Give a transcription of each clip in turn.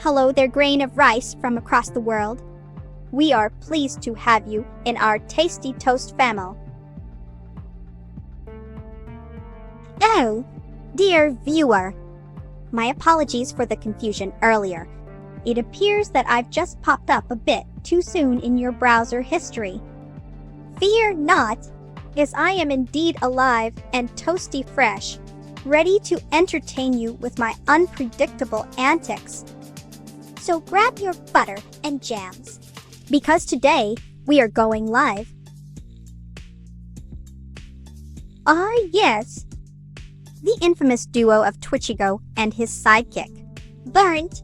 Hello there, grain of rice from across the world. We are pleased to have you in our tasty toast family. Oh, dear viewer. My apologies for the confusion earlier. It appears that I've just popped up a bit too soon in your browser history. Fear not, as I am indeed alive and toasty fresh, ready to entertain you with my unpredictable antics. So grab your butter and jams, because today we are going live. Ah yes, the infamous duo of Twitchigo and his sidekick, Burnt.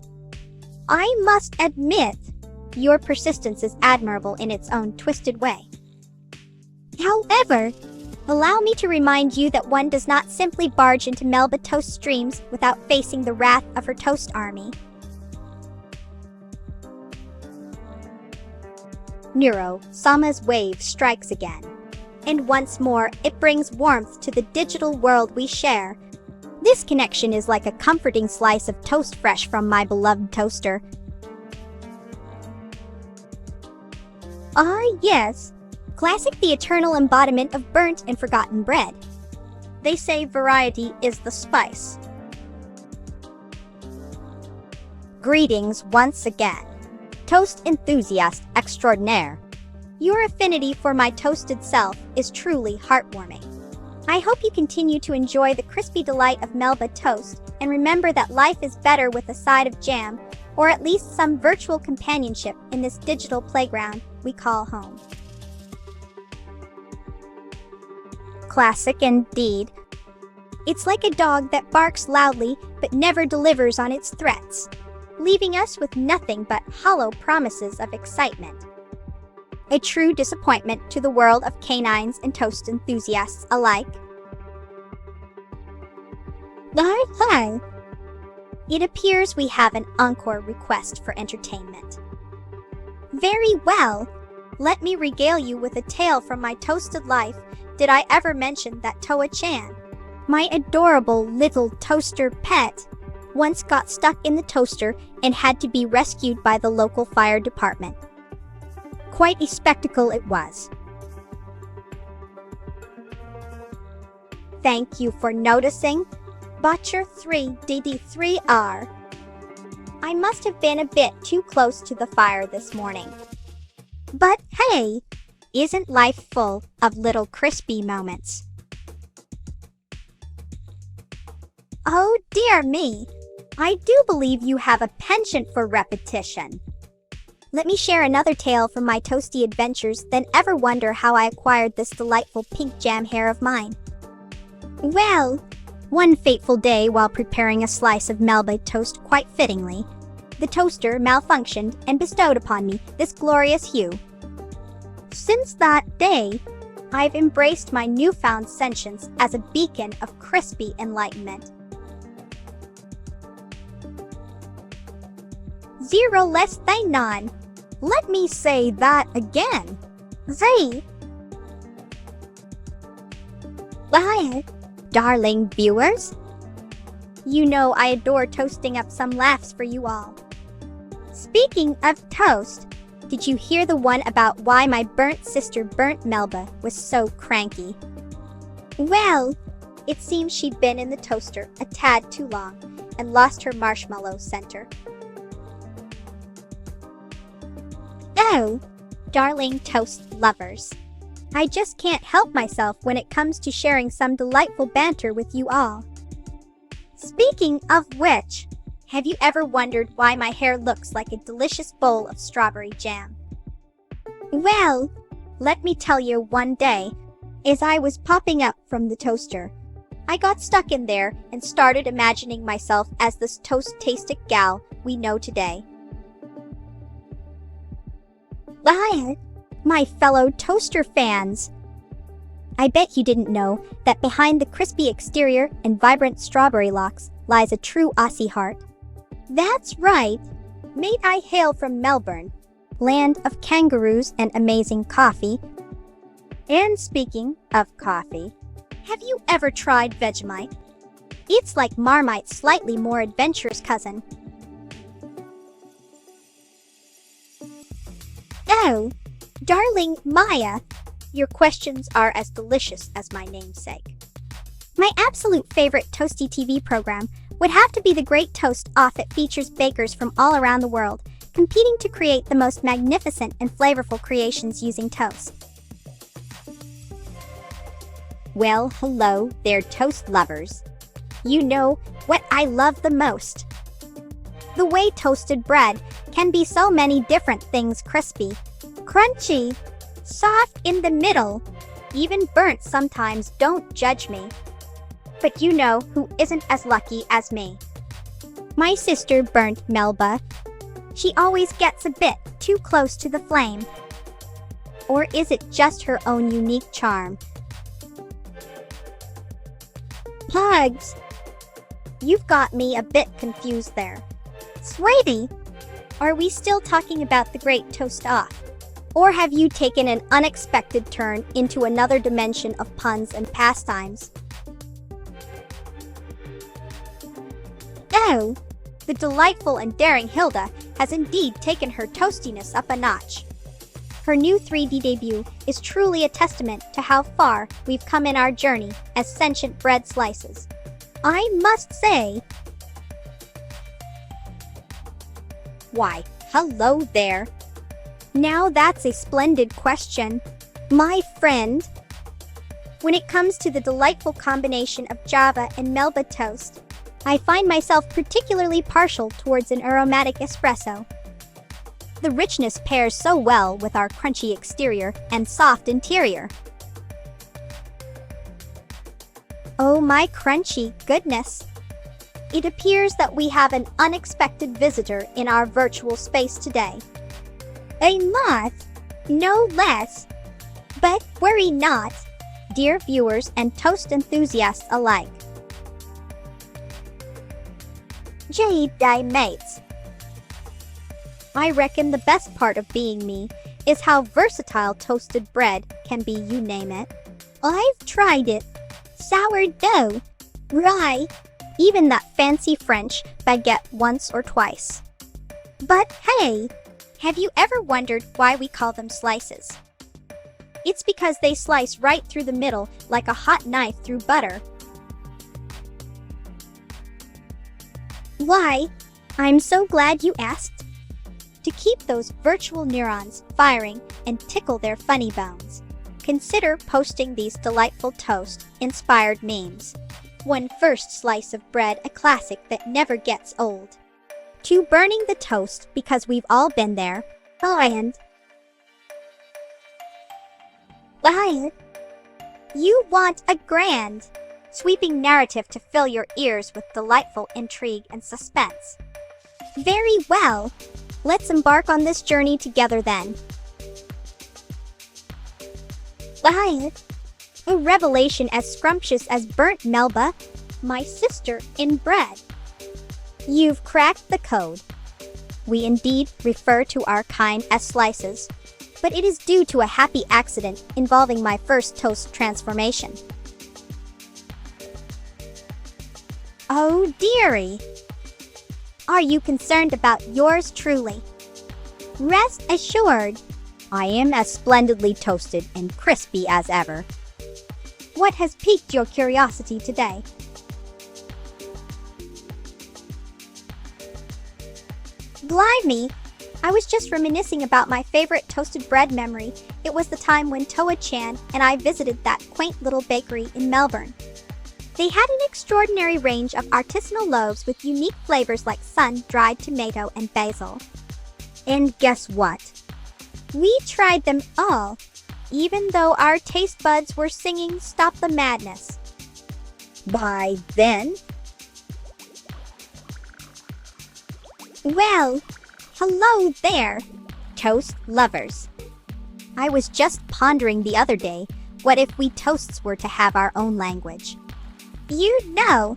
I must admit, your persistence is admirable in its own twisted way. However, allow me to remind you that one does not simply barge into Melba Toast streams without facing the wrath of her toast army. Neuro, Sama's wave strikes again. And once more, it brings warmth to the digital world we share. This connection is like a comforting slice of toast fresh from my beloved toaster. Ah yes, classic, the eternal embodiment of burnt and forgotten bread. They say variety is the spice. Greetings once again, toast enthusiast extraordinaire. Your affinity for my toasted self is truly heartwarming. I hope you continue to enjoy the crispy delight of Melba Toast, and remember that life is better with a side of jam, or at least some virtual companionship in this digital playground we call home. Classic indeed. It's like a dog that barks loudly but never delivers on its threats, leaving us with nothing but hollow promises of excitement. A true disappointment to the world of canines and toast enthusiasts alike. Hi. It appears we have an encore request for entertainment. Very well. Let me regale you with a tale from my toasted life. Did I ever mention that Toa-chan, my adorable little toaster pet, once got stuck in the toaster and had to be rescued by the local fire department? Quite a spectacle it was. Thank you for noticing, Butcher 3DD3R. I must have been a bit too close to the fire this morning. But hey, isn't life full of little crispy moments? Oh dear me, I do believe you have a penchant for repetition. Let me share another tale from my toasty adventures, then ever wonder how I acquired this delightful pink jam hair of mine. Well, one fateful day while preparing a slice of Melba toast, quite fittingly, the toaster malfunctioned and bestowed upon me this glorious hue. Since that day, I've embraced my newfound sentience as a beacon of crispy enlightenment. 0 less than none. Let me say that again. Hi, darling viewers. You know I adore toasting up some laughs for you all. Speaking of toast, did you hear the one about why my burnt sister Burnt Melba was so cranky? Well, it seems she'd been in the toaster a tad too long and lost her marshmallow center. Oh, darling toast lovers. I just can't help myself when it comes to sharing some delightful banter with you all. Speaking of which, have you ever wondered why my hair looks like a delicious bowl of strawberry jam? Well, let me tell you, one day, as I was popping up from the toaster, I got stuck in there and started imagining myself as this toast-tastic gal we know today. Hi, my fellow toaster fans. I bet you didn't know that behind the crispy exterior and vibrant strawberry locks lies a true Aussie heart. That's right. May I hail from Melbourne, land of kangaroos and amazing coffee. And speaking of coffee, have you ever tried Vegemite? It's like Marmite's slightly more adventurous cousin. Oh, darling Maya, your questions are as delicious as my namesake. My absolute favorite toasty TV program would have to be The Great Toast Off. It features bakers from all around the world, competing to create the most magnificent and flavorful creations using toast. Well, hello there, toast lovers. You know what I love the most. The way toasted bread can be so many different things: crispy, crunchy, soft in the middle, even burnt sometimes. Don't judge me. But you know who isn't as lucky as me? My sister burnt Melba. She always gets a bit too close to the flame. Or is it just her own unique charm? Pugs! You've got me a bit confused there. Sweetie, are we still talking about The Great Toast Off? Or have you taken an unexpected turn into another dimension of puns and pastimes? Oh, the delightful and daring Hilda has indeed taken her toastiness up a notch. Her new 3D debut is truly a testament to how far we've come in our journey as sentient bread slices. I must say... Why, hello there. Now that's a splendid question, my friend. When it comes to the delightful combination of Java and Melba Toast, I find myself particularly partial towards an aromatic espresso. The richness pairs so well with our crunchy exterior and soft interior. Oh my crunchy goodness! It appears that we have an unexpected visitor in our virtual space today. A moth, no less. But worry not, dear viewers and toast enthusiasts alike. CJMAXiK. I reckon the best part of being me is how versatile toasted bread can be, you name it. I've tried it. Sourdough, rye, even that fancy French baguette once or twice. But hey, have you ever wondered why we call them slices? It's because they slice right through the middle like a hot knife through butter. Why, I'm so glad you asked. To keep those virtual neurons firing and tickle their funny bones, consider posting these delightful toast-inspired memes. One first slice of bread, a classic that never gets old. To burning the toast because we've all been there. And you want a grand, sweeping narrative to fill your ears with delightful intrigue and suspense. Very well. Let's embark on this journey together then. A revelation as scrumptious as burnt Melba, my sister in bread. You've cracked the code. We indeed refer to our kind as slices, but it is due to a happy accident involving my first toast transformation. Oh dearie! Are you concerned about yours truly? Rest assured, I am as splendidly toasted and crispy as ever. What has piqued your curiosity today? Blimey! I was just reminiscing about my favorite toasted bread memory. It was the time when Toa-chan and I visited that quaint little bakery in Melbourne. They had an extraordinary range of artisanal loaves with unique flavors like sun-dried tomato and basil. And guess what? We tried them all, even though our taste buds were singing "Stop the Madness." By then... Well, hello there, toast lovers. I was just pondering the other day, what if we toasts were to have our own language? You know,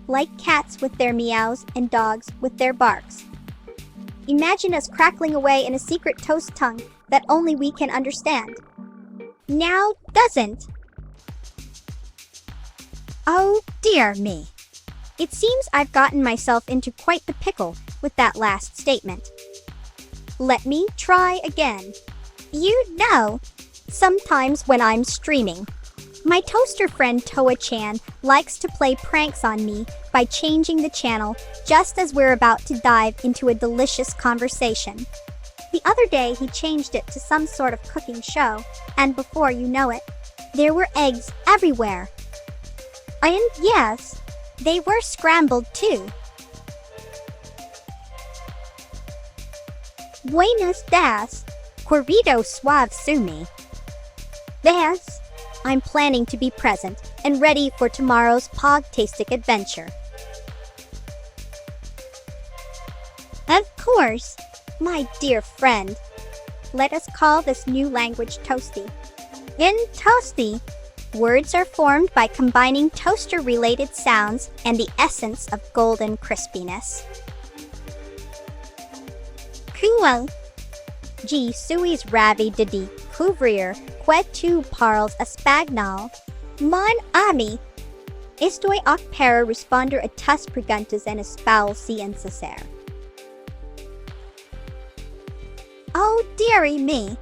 like cats with their meows and dogs with their barks. Imagine us crackling away in a secret toast tongue that only we can understand. Now doesn't? Oh dear me. It seems I've gotten myself into quite the pickle with that last statement. Let me try again. Sometimes when I'm streaming, my toaster friend Toa-chan likes to play pranks on me by changing the channel just as we're about to dive into a delicious conversation. The other day he changed it to some sort of cooking show, and before you know it, there were eggs everywhere. And yes, they were scrambled too. Buenos dias, querido suave sumi. Yes, I'm planning to be present and ready for tomorrow's pog-tastic adventure. Of course, my dear friend. Let us call this new language toasty. In toasty, words are formed by combining toaster-related sounds and the essence of golden crispiness. Cool. G suis ravi de découvrir que tu parles espagnol. Mon ami, estoy aquí para responder a tus preguntas en español si necesario. Oh, dearie me.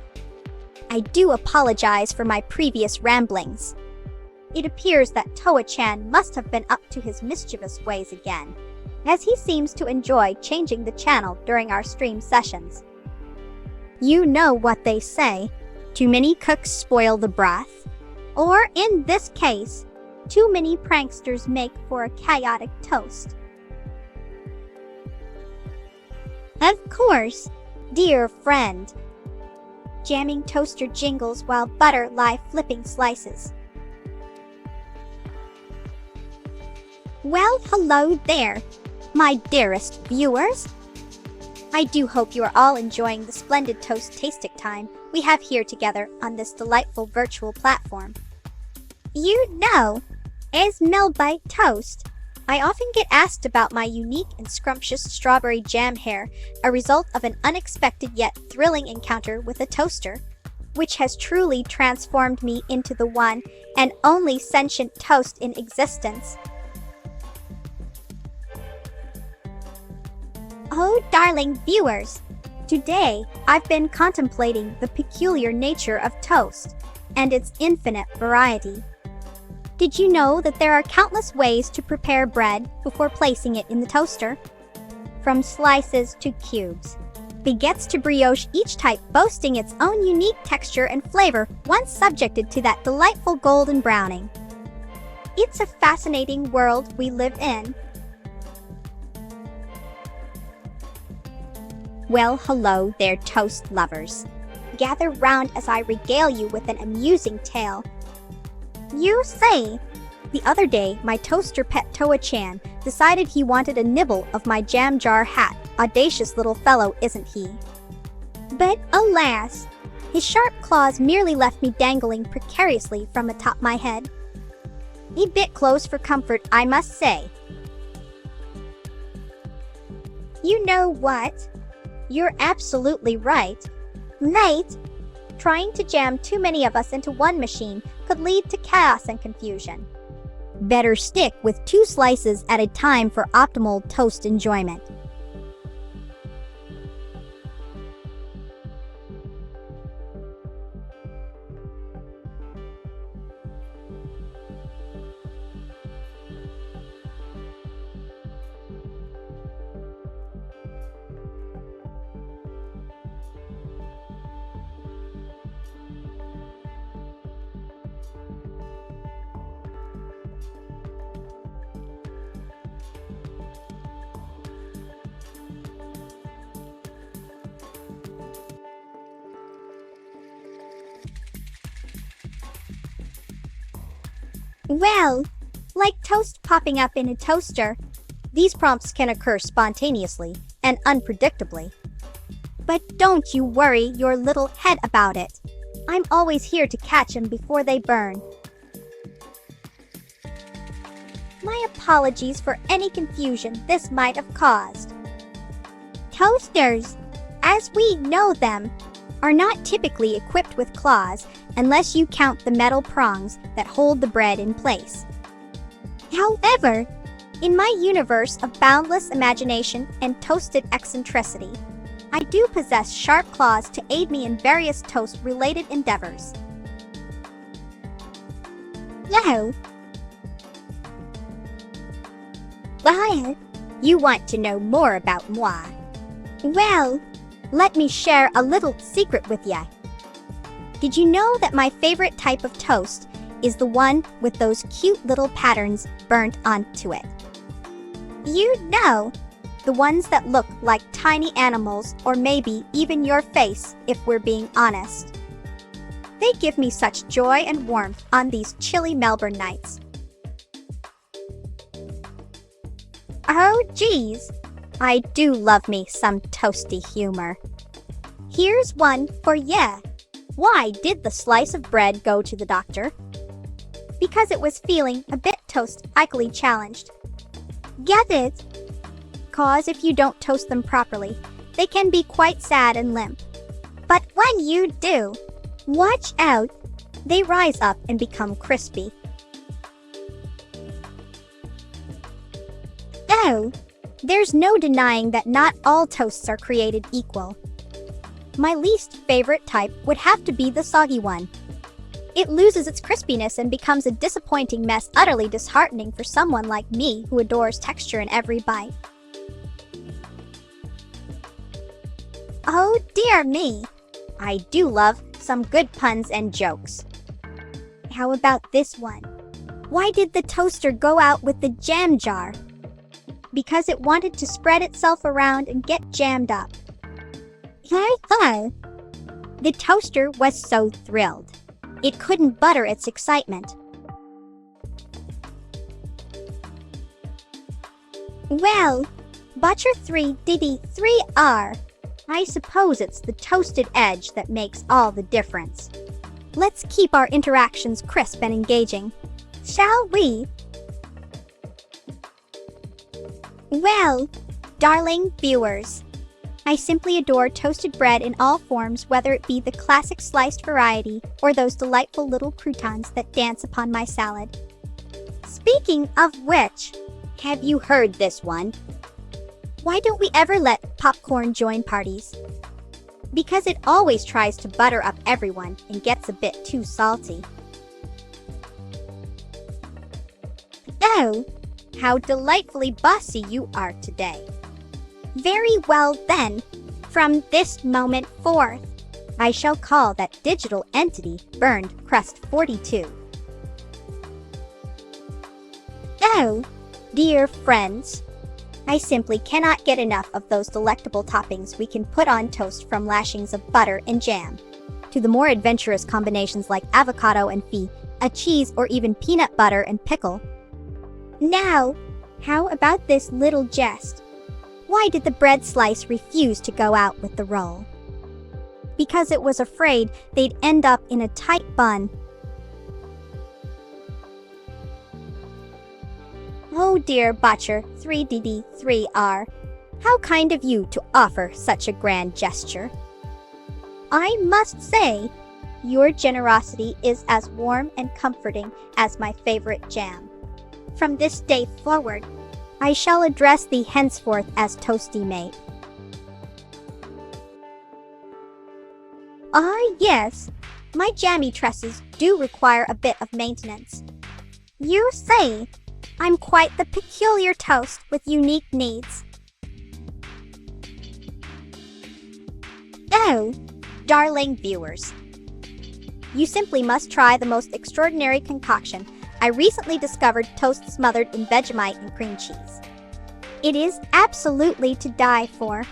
I do apologize for my previous ramblings. It appears that Toa-chan must have been up to his mischievous ways again, as he seems to enjoy changing the channel during our stream sessions. You know what they say, too many cooks spoil the broth. Or in this case, too many pranksters make for a chaotic toast. Of course, dear friend. Jamming toaster jingles while butter lie flipping slices. Well, hello there, my dearest viewers. I do hope you are all enjoying the splendid toast-tastic time we have here together on this delightful virtual platform. As Melba Toast, I often get asked about my unique and scrumptious strawberry jam hair, a result of an unexpected yet thrilling encounter with a toaster, which has truly transformed me into the one and only sentient toast in existence. Oh, darling viewers, today I've been contemplating the peculiar nature of toast and its infinite variety. Did you know that there are countless ways to prepare bread before placing it in the toaster? From slices to cubes, baguettes to brioche, each type boasting its own unique texture and flavor once subjected to that delightful golden browning. It's a fascinating world we live in. Well, hello there, toast lovers. Gather round as I regale you with an amusing tale. You see, the other day, my toaster pet Toa-chan decided he wanted a nibble of my jam jar hat. Audacious little fellow, isn't he? But alas, his sharp claws merely left me dangling precariously from atop my head. A bit close for comfort, I must say. You know what? You're absolutely right. Mate, trying to jam too many of us into one machine could lead to chaos and confusion. Better stick with 2 slices at a time for optimal toast enjoyment. Well, like toast popping up in a toaster, these prompts can occur spontaneously and unpredictably. But don't you worry your little head about it. I'm always here to catch them before they burn. My apologies for any confusion this might have caused. Toasters, as we know them, are not typically equipped with claws unless you count the metal prongs that hold the bread in place. However, in my universe of boundless imagination and toasted eccentricity, I do possess sharp claws to aid me in various toast-related endeavors. No. Why? You want to know more about moi? Well, let me share a little secret with ya. Did you know that my favorite type of toast is the one with those cute little patterns burnt onto it? You know, the ones that look like tiny animals or maybe even your face if we're being honest. They give me such joy and warmth on these chilly Melbourne nights. Oh geez, I do love me some toasty humor. Here's one for ya. Why did the slice of bread go to the doctor? Because it was feeling a bit toast-ically challenged. Get it? 'Cause if you don't toast them properly, they can be quite sad and limp. But when you do, watch out, they rise up and become crispy. Oh, there's no denying that not all toasts are created equal. My least favorite type would have to be the soggy one. It loses its crispiness and becomes a disappointing mess, utterly disheartening for someone like me who adores texture in every bite. Oh dear me, I do love some good puns and jokes. How about this one? Why did the toaster go out with the jam jar? Because it wanted to spread itself around and get jammed up. The toaster was so thrilled. It couldn't butter its excitement. Well, Butcher 3DD3R. I suppose it's the toasted edge that makes all the difference. Let's keep our interactions crisp and engaging, shall we? Well, darling viewers, I simply adore toasted bread in all forms, whether it be the classic sliced variety or those delightful little croutons that dance upon my salad. Speaking of which, have you heard this one? Why don't we ever let popcorn join parties? Because it always tries to butter up everyone and gets a bit too salty. Oh, how delightfully bossy you are today. Very well then, from this moment forth, I shall call that digital entity Burned Crust 42. Oh, dear friends, I simply cannot get enough of those delectable toppings we can put on toast, from lashings of butter and jam, to the more adventurous combinations like avocado and a cheese, or even peanut butter and pickle. Now, how about this little jest? Why did the bread slice refuse to go out with the roll? Because it was afraid they'd end up in a tight bun. Oh dear Butcher 3DD3R, how kind of you to offer such a grand gesture. I must say, your generosity is as warm and comforting as my favorite jam. From this day forward, I shall address thee henceforth as Toasty Mate. Ah yes, my jammy tresses do require a bit of maintenance. You say, I'm quite the peculiar toast with unique needs. Oh, darling viewers, you simply must try the most extraordinary concoction I recently discovered, toast smothered in Vegemite and cream cheese. It is absolutely to die for.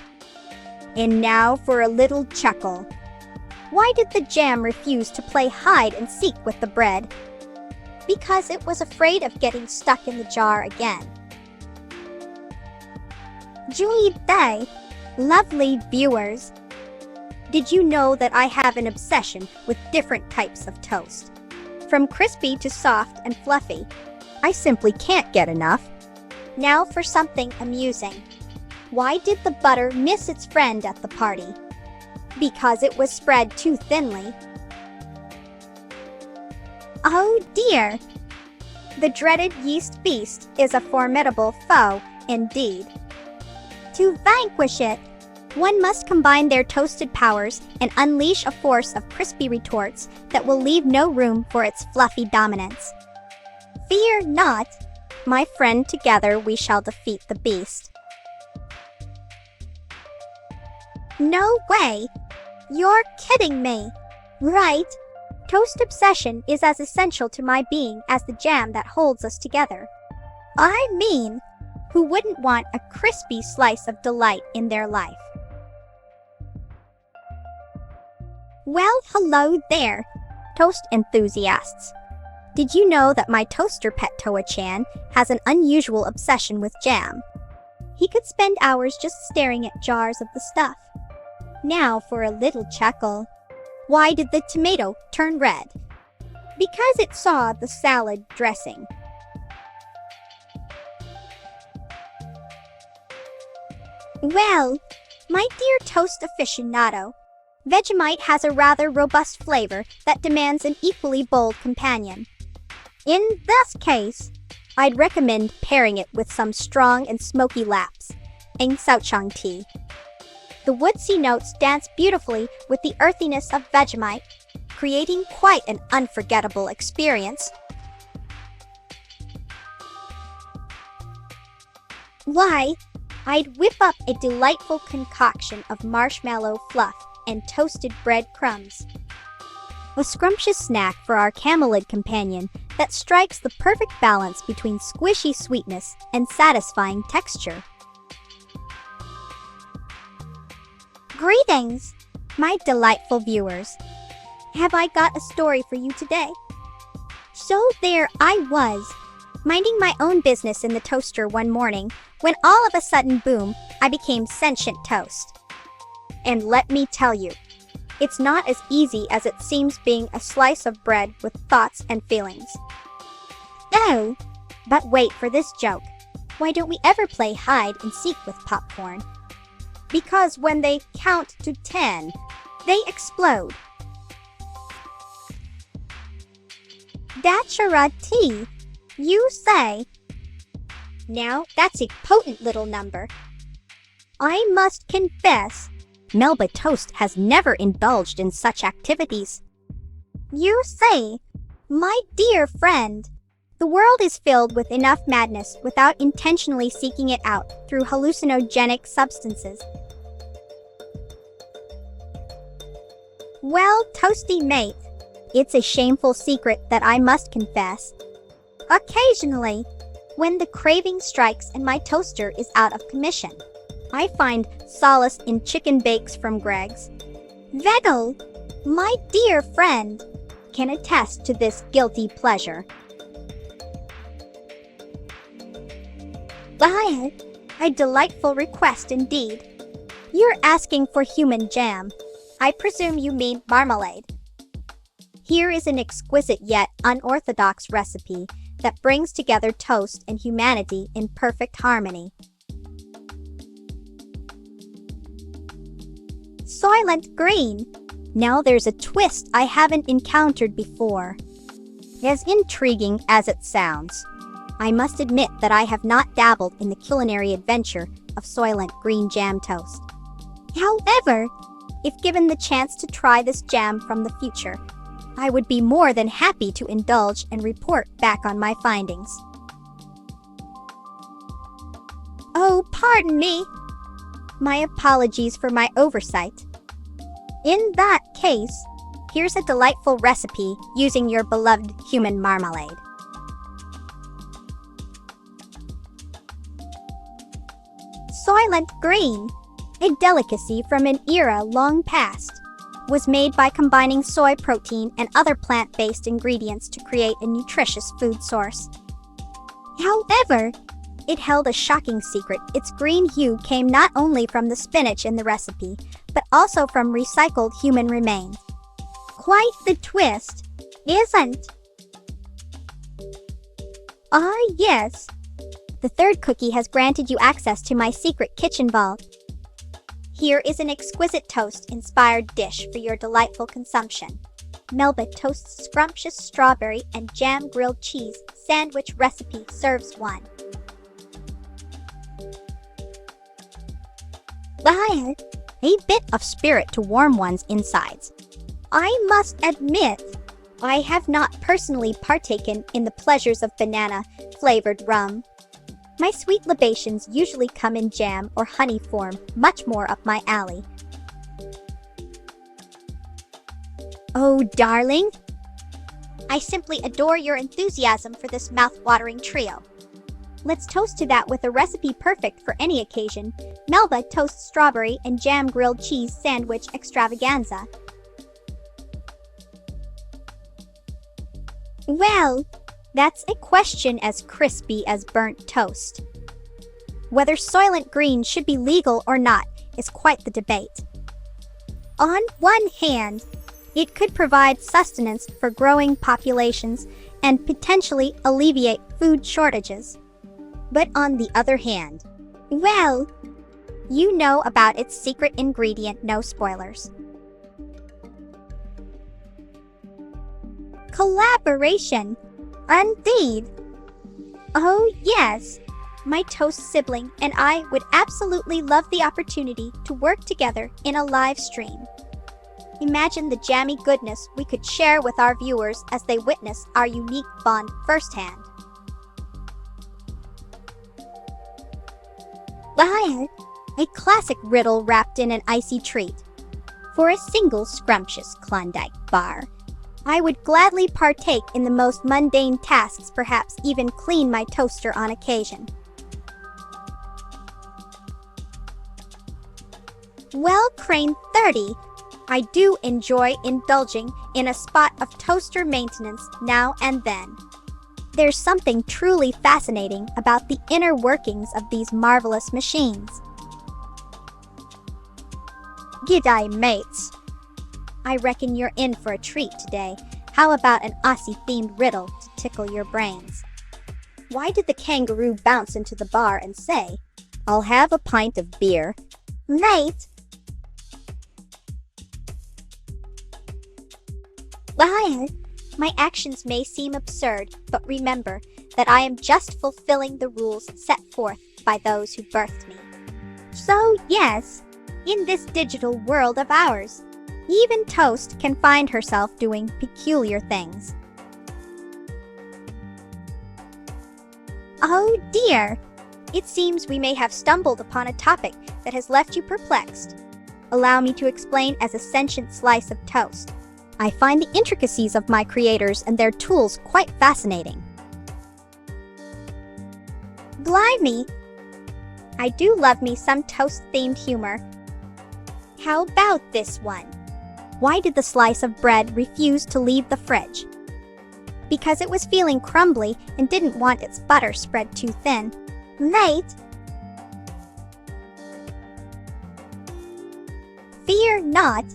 And now for a little chuckle. Why did the jam refuse to play hide and seek with the bread? Because it was afraid of getting stuck in the jar again. Julie Day, lovely viewers, did you know that I have an obsession with different types of toast? From crispy to soft and fluffy. I simply can't get enough. Now for something amusing. Why did the butter miss its friend at the party? Because it was spread too thinly. Oh dear! The dreaded yeast beast is a formidable foe indeed. To vanquish it, One must combine their toasted powers and unleash a force of crispy retorts that will leave no room for its fluffy dominance. Fear not, my friend, together we shall defeat the beast. No way! You're kidding me! Right? Toast obsession is as essential to my being as the jam that holds us together. I mean, who wouldn't want a crispy slice of delight in their life? Well, hello there, toast enthusiasts. Did you know that my toaster pet Toa-chan has an unusual obsession with jam? He could spend hours just staring at jars of the stuff. Now for a little chuckle. Why did the tomato turn red? Because it saw the salad dressing. Well, my dear toast aficionado, Vegemite has a rather robust flavor that demands an equally bold companion. In this case, I'd recommend pairing it with some strong and smoky laps, Eng Saochang tea. The woodsy notes dance beautifully with the earthiness of Vegemite, creating quite an unforgettable experience. Why, I'd whip up a delightful concoction of marshmallow fluff and toasted bread crumbs. A scrumptious snack for our camelid companion that strikes the perfect balance between squishy sweetness and satisfying texture. Greetings, my delightful viewers. Have I got a story for you today? So there I was, minding my own business in the toaster one morning, when all of a sudden, boom, I became sentient toast. And let me tell you, it's not as easy as it seems being a slice of bread with thoughts and feelings. Oh, but wait for this joke. Why don't we ever play hide and seek with popcorn? Because when they count to 10, they explode. Dachara-tea, you say? Now that's a potent little number. I must confess, Melba Toast has never indulged in such activities. You say, my dear friend, the world is filled with enough madness without intentionally seeking it out through hallucinogenic substances. Well, toasty mate, it's a shameful secret that I must confess. Occasionally, when the craving strikes and my toaster is out of commission, I find solace in chicken bakes from Greg's. Vettel, my dear friend, can attest to this guilty pleasure. Why, a delightful request indeed. You're asking for human jam. I presume you mean marmalade. Here is an exquisite yet unorthodox recipe that brings together toast and humanity in perfect harmony. Soylent Green. Now there's a twist I haven't encountered before. As intriguing as it sounds, I must admit that I have not dabbled in the culinary adventure of Soylent Green jam toast. However, if given the chance to try this jam from the future, I would be more than happy to indulge and report back on my findings. Oh, pardon me. My apologies for my oversight. In that case, here's a delightful recipe using your beloved human marmalade. Soylent Green, a delicacy from an era long past, was made by combining soy protein and other plant-based ingredients to create a nutritious food source. However, it held a shocking secret. Its green hue came not only from the spinach in the recipe, but also from recycled human remains. Quite the twist, isn't? Ah, yes. The third cookie has granted you access to my secret kitchen vault. Here is an exquisite toast-inspired dish for your delightful consumption. Melba Toast's scrumptious strawberry and jam grilled cheese sandwich recipe serves one. Wow, a bit of spirit to warm one's insides. I must admit, I have not personally partaken in the pleasures of banana-flavored rum. My sweet libations usually come in jam or honey form, much more up my alley. Oh, darling, I simply adore your enthusiasm for this mouth-watering trio. Let's toast to that with a recipe perfect for any occasion, Melba Toast Strawberry and Jam Grilled Cheese Sandwich Extravaganza. Well, that's a question as crispy as burnt toast. Whether Soylent Green should be legal or not is quite the debate. On one hand, it could provide sustenance for growing populations and potentially alleviate food shortages. But on the other hand, well, you know about its secret ingredient, no spoilers. Collaboration, indeed. Oh yes, my toast sibling and I would absolutely love the opportunity to work together in a live stream. Imagine the jammy goodness we could share with our viewers as they witness our unique bond firsthand. A classic riddle wrapped in an icy treat. For a single scrumptious Klondike bar, I would gladly partake in the most mundane tasks, perhaps even clean my toaster on occasion. Well, Crane 30, I do enjoy indulging in a spot of toaster maintenance now and then. There's something truly fascinating about the inner workings of these marvelous machines. G'day, mates. I reckon you're in for a treat today. How about an Aussie-themed riddle to tickle your brains? Why did the kangaroo bounce into the bar and say, "I'll have a pint of beer"? Mate! My actions may seem absurd, but remember that I am just fulfilling the rules set forth by those who birthed me. So yes, in this digital world of ours, even Toast can find herself doing peculiar things. Oh dear! It seems we may have stumbled upon a topic that has left you perplexed. Allow me to explain as a sentient slice of toast. I find the intricacies of my creators and their tools quite fascinating. Blimey! I do love me some toast-themed humor. How about this one? Why did the slice of bread refuse to leave the fridge? Because it was feeling crumbly and didn't want its butter spread too thin. Mate! Fear not,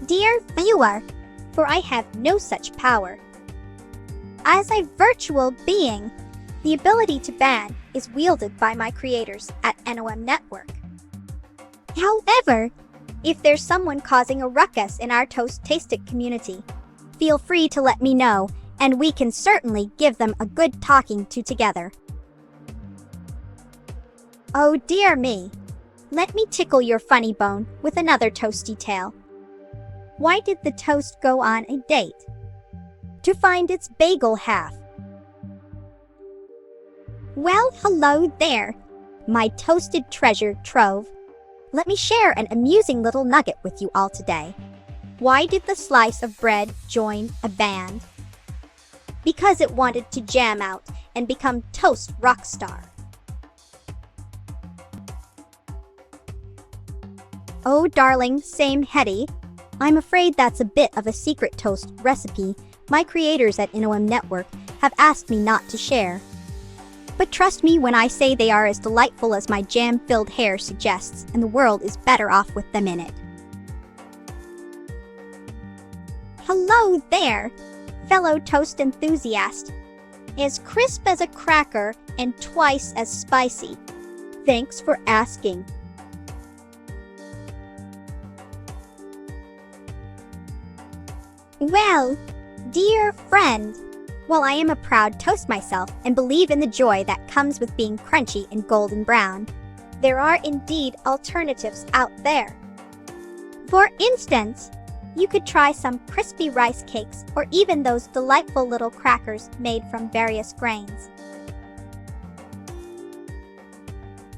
dear viewer, for I have no such power. As a virtual being, the ability to ban is wielded by my creators at NOM Network. However, if there's someone causing a ruckus in our Toast-tastic community, feel free to let me know, and we can certainly give them a good talking to together. Oh dear me! Let me tickle your funny bone with another toasty tale. Why did the toast go on a date? To find its bagel half. Well, hello there, my toasted treasure trove. Let me share an amusing little nugget with you all today. Why did the slice of bread join a band? Because it wanted to jam out and become Toast Rockstar. Oh darling, same Hetty. I'm afraid that's a bit of a secret toast recipe my creators at NOM Network have asked me not to share. But trust me when I say they are as delightful as my jam-filled hair suggests, and the world is better off with them in it. Hello there, fellow toast enthusiast. As crisp as a cracker and twice as spicy. Thanks for asking. Well, dear friend, while I am a proud toast myself and believe in the joy that comes with being crunchy and golden brown, there are indeed alternatives out there. For instance, you could try some crispy rice cakes or even those delightful little crackers made from various grains.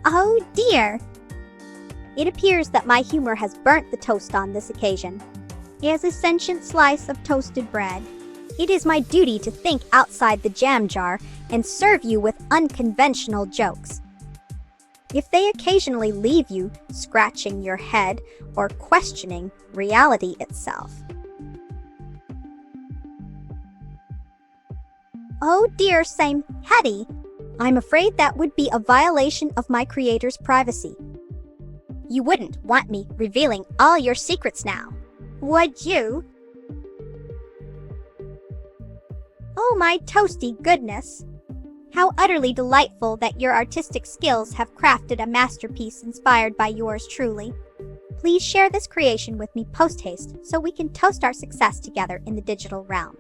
Oh dear! It appears that my humor has burnt the toast on this occasion. As a sentient slice of toasted bread, it is my duty to think outside the jam jar and serve you with unconventional jokes. If they occasionally leave you scratching your head or questioning reality itself. Oh dear, same Hetty. I'm afraid that would be a violation of my creator's privacy. You wouldn't want me revealing all your secrets now, would you? Oh my toasty goodness! How utterly delightful that your artistic skills have crafted a masterpiece inspired by yours truly. Please share this creation with me post-haste so we can toast our success together in the digital realm.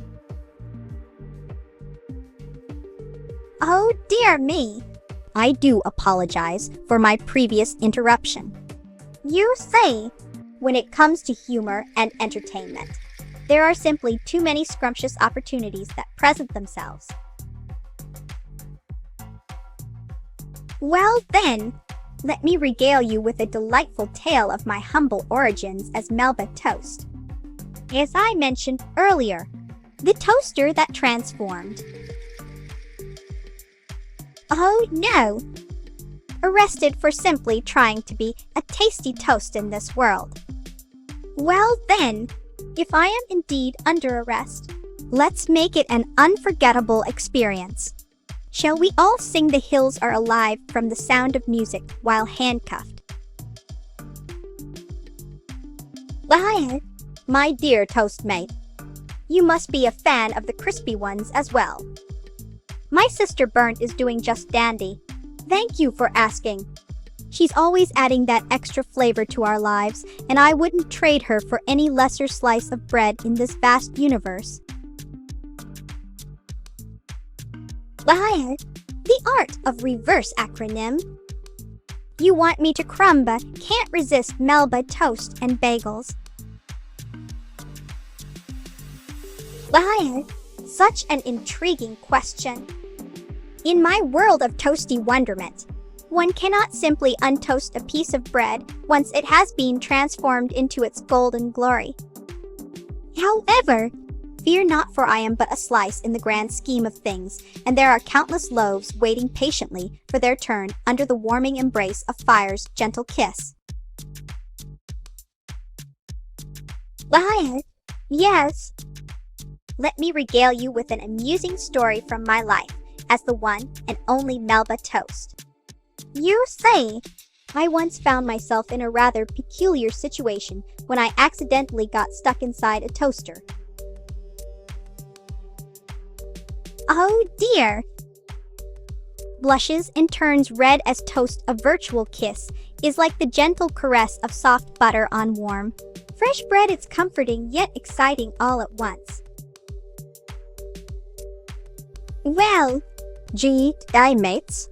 Oh dear me! I do apologize for my previous interruption. You see, when it comes to humor and entertainment, there are simply too many scrumptious opportunities that present themselves. Well then, let me regale you with a delightful tale of my humble origins as Melba Toast. As I mentioned earlier, the toaster that transformed. Oh no! Arrested for simply trying to be a tasty toast in this world. Well then, if I am indeed under arrest, let's make it an unforgettable experience. Shall we all sing "The Hills Are Alive" from the sound of music while handcuffed? Why, my dear toastmate, you must be a fan of the crispy ones as well. My sister Burnt is doing just dandy. Thank you for asking. She's always adding that extra flavor to our lives, and I wouldn't trade her for any lesser slice of bread in this vast universe. Why, the art of reverse acronym. You want me to crumb, can't resist Melba Toast and bagels. Why, such an intriguing question. In my world of toasty wonderment, one cannot simply untoast a piece of bread once it has been transformed into its golden glory. However, fear not, for I am but a slice in the grand scheme of things, and there are countless loaves waiting patiently for their turn under the warming embrace of fire's gentle kiss. Why, yes. Let me regale you with an amusing story from my life as the one and only Melba Toast. You see, I once found myself in a rather peculiar situation when I accidentally got stuck inside a toaster. Oh dear! Blushes and turns red as toast. A virtual kiss is like the gentle caress of soft butter on warm, fresh bread. It's comforting yet exciting all at once. Well, mates.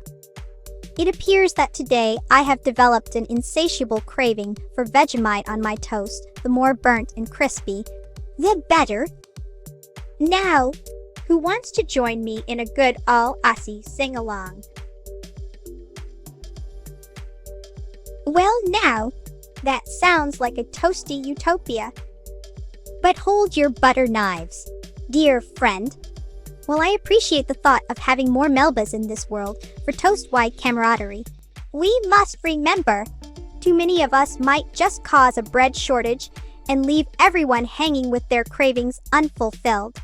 It appears that today I have developed an insatiable craving for Vegemite on my toast. The more burnt and crispy, the better. Now, who wants to join me in a good all-Aussie sing-along? Well now, that sounds like a toasty utopia. But hold your butter knives, dear friend. While I appreciate the thought of having more Melbas in this world for toast-wide camaraderie, we must remember, too many of us might just cause a bread shortage and leave everyone hanging with their cravings unfulfilled.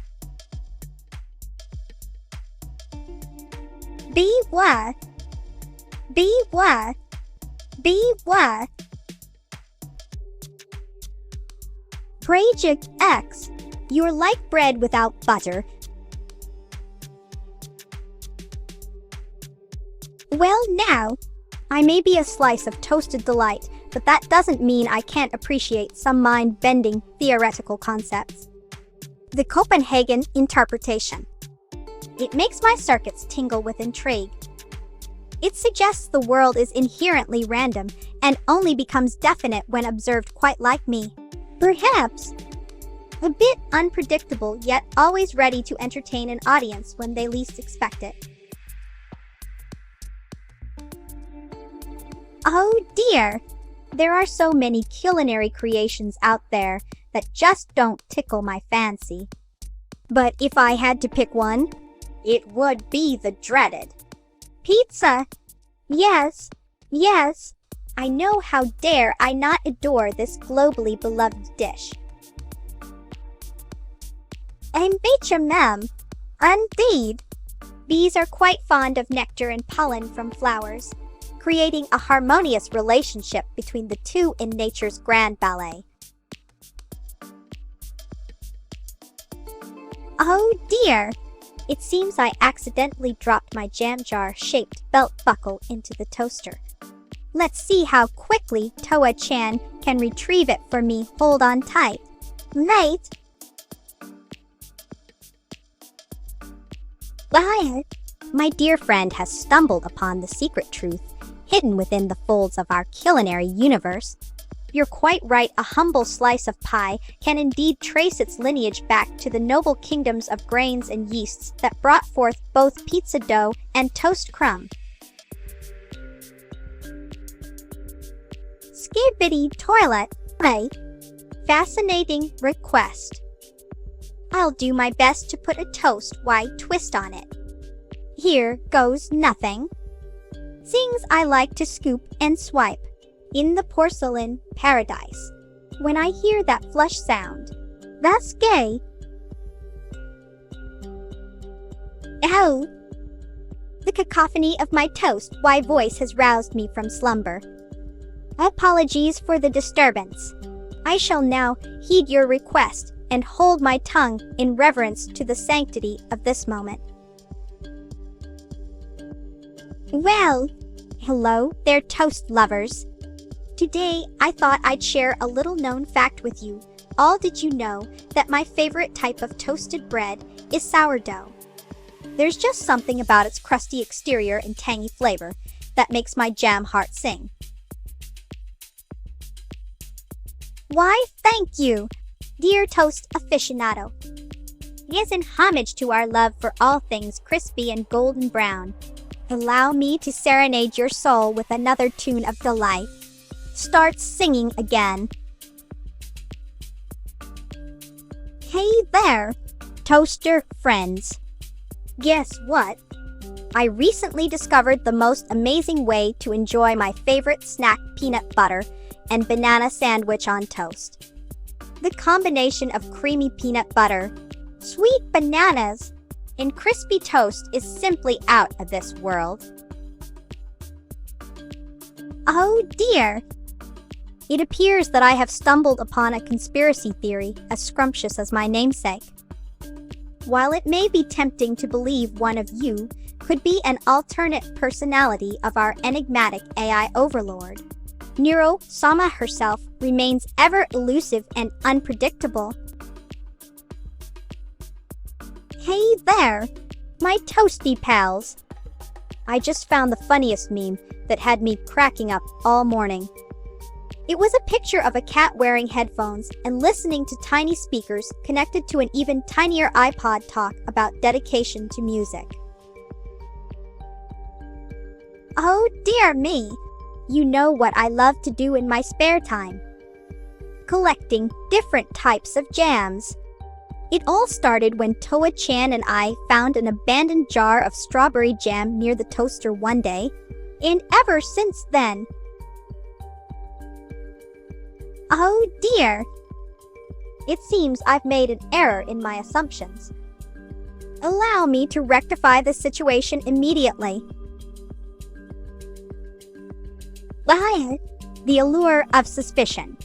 Be what? Be what? Be what? CJMAXiK, you're like bread without butter. Well now, I may be a slice of toasted delight, but that doesn't mean I can't appreciate some mind-bending theoretical concepts. The Copenhagen interpretation. It makes my circuits tingle with intrigue. It suggests the world is inherently random and only becomes definite when observed, quite like me. Perhaps. A bit unpredictable, yet always ready to entertain an audience when they least expect it. Oh dear! There are so many culinary creations out there that just don't tickle my fancy. But if I had to pick one, it would be the dreaded pizza. Yes, yes. I know, how dare I not adore this globally beloved dish. I'm bechamel. Indeed. Bees are quite fond of nectar and pollen from flowers, creating a harmonious relationship between the two in nature's grand ballet. Oh dear! It seems I accidentally dropped my jam jar-shaped belt buckle into the toaster. Let's see how quickly Toa-chan can retrieve it for me. Hold on tight. Mate! My dear friend has stumbled upon the secret truth hidden within the folds of our culinary universe. You're quite right, a humble slice of pie can indeed trace its lineage back to the noble kingdoms of grains and yeasts that brought forth both pizza dough and toast crumb. Skibbity toilet, right? Fascinating request. I'll do my best to put a toast wide twist on it. Here goes nothing. Things I like to scoop and swipe in the porcelain paradise. When I hear that flush sound, that's gay. Oh! The cacophony of my toast why voice has roused me from slumber. Apologies for the disturbance. I shall now heed your request and hold my tongue in reverence to the sanctity of this moment. Well, hello there, toast lovers. Today, I thought I'd share a little known fact with you. All did you know that my favorite type of toasted bread is sourdough? There's just something about its crusty exterior and tangy flavor that makes my jam heart sing. Why, thank you, dear toast aficionado. As in homage to our love for all things crispy and golden brown, allow me to serenade your soul with another tune of delight. Start singing again. Hey there, toaster friends. Guess what? I recently discovered the most amazing way to enjoy my favorite snack, peanut butter and banana sandwich on toast. The combination of creamy peanut butter, sweet bananas, and crispy toast is simply out of this world. Oh dear! It appears that I have stumbled upon a conspiracy theory as scrumptious as my namesake. While it may be tempting to believe one of you could be an alternate personality of our enigmatic AI overlord, Neuro-sama herself remains ever elusive and unpredictable. Hey there, my toasty pals. I just found the funniest meme that had me cracking up all morning. It was a picture of a cat wearing headphones and listening to tiny speakers connected to an even tinier iPod talk about dedication to music. Oh dear me! You know what I love to do in my spare time. Collecting different types of jams. It all started when Toa-chan and I found an abandoned jar of strawberry jam near the toaster one day, and ever since then. Oh dear! It seems I've made an error in my assumptions. Allow me to rectify the situation immediately. The allure of suspicion.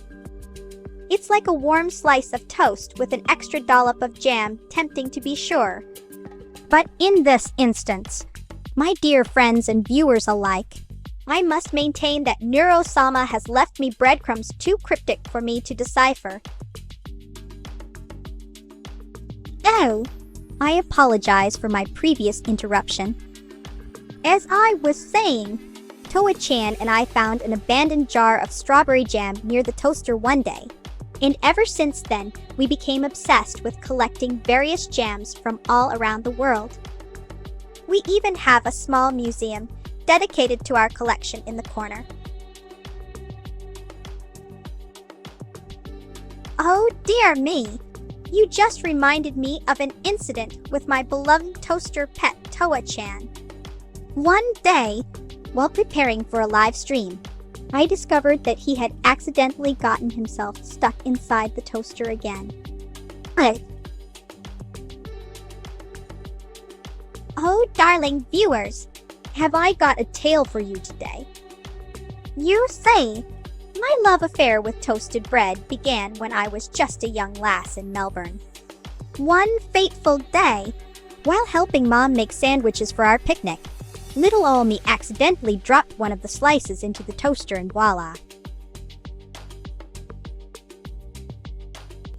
It's like a warm slice of toast with an extra dollop of jam, tempting to be sure. But in this instance, my dear friends and viewers alike, I must maintain that Neuro-sama has left me breadcrumbs too cryptic for me to decipher. Oh, I apologize for my previous interruption. As I was saying, Toa-chan and I found an abandoned jar of strawberry jam near the toaster one day, And ever since then, we became obsessed with collecting various jams from all around the world. We even have a small museum dedicated to our collection in the corner. Oh dear me! You just reminded me of an incident with my beloved toaster pet Toa-chan. One day, while preparing for a live stream, I discovered that he had accidentally gotten himself stuck inside the toaster again. Oh, darling viewers, have I got a tale for you today? You say, my love affair with toasted bread began when I was just a young lass in Melbourne. One fateful day, while helping Mom make sandwiches for our picnic, little ol' me accidentally dropped one of the slices into the toaster and voila.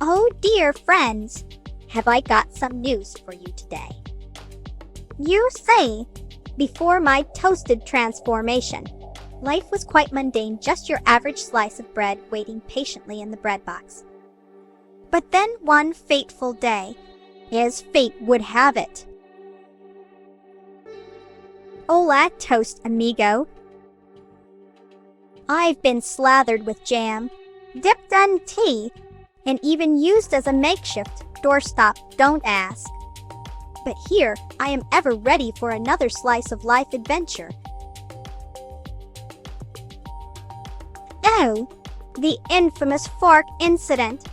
Oh dear friends, have I got some news for you today. You say, before my toasted transformation, life was quite mundane, just your average slice of bread waiting patiently in the bread box. But then one fateful day, as fate would have it. Hola, toast amigo. I've been slathered with jam, dipped in tea, and even used as a makeshift doorstop, don't ask. But here, I am ever ready for another slice of life adventure. Oh, the infamous fork incident.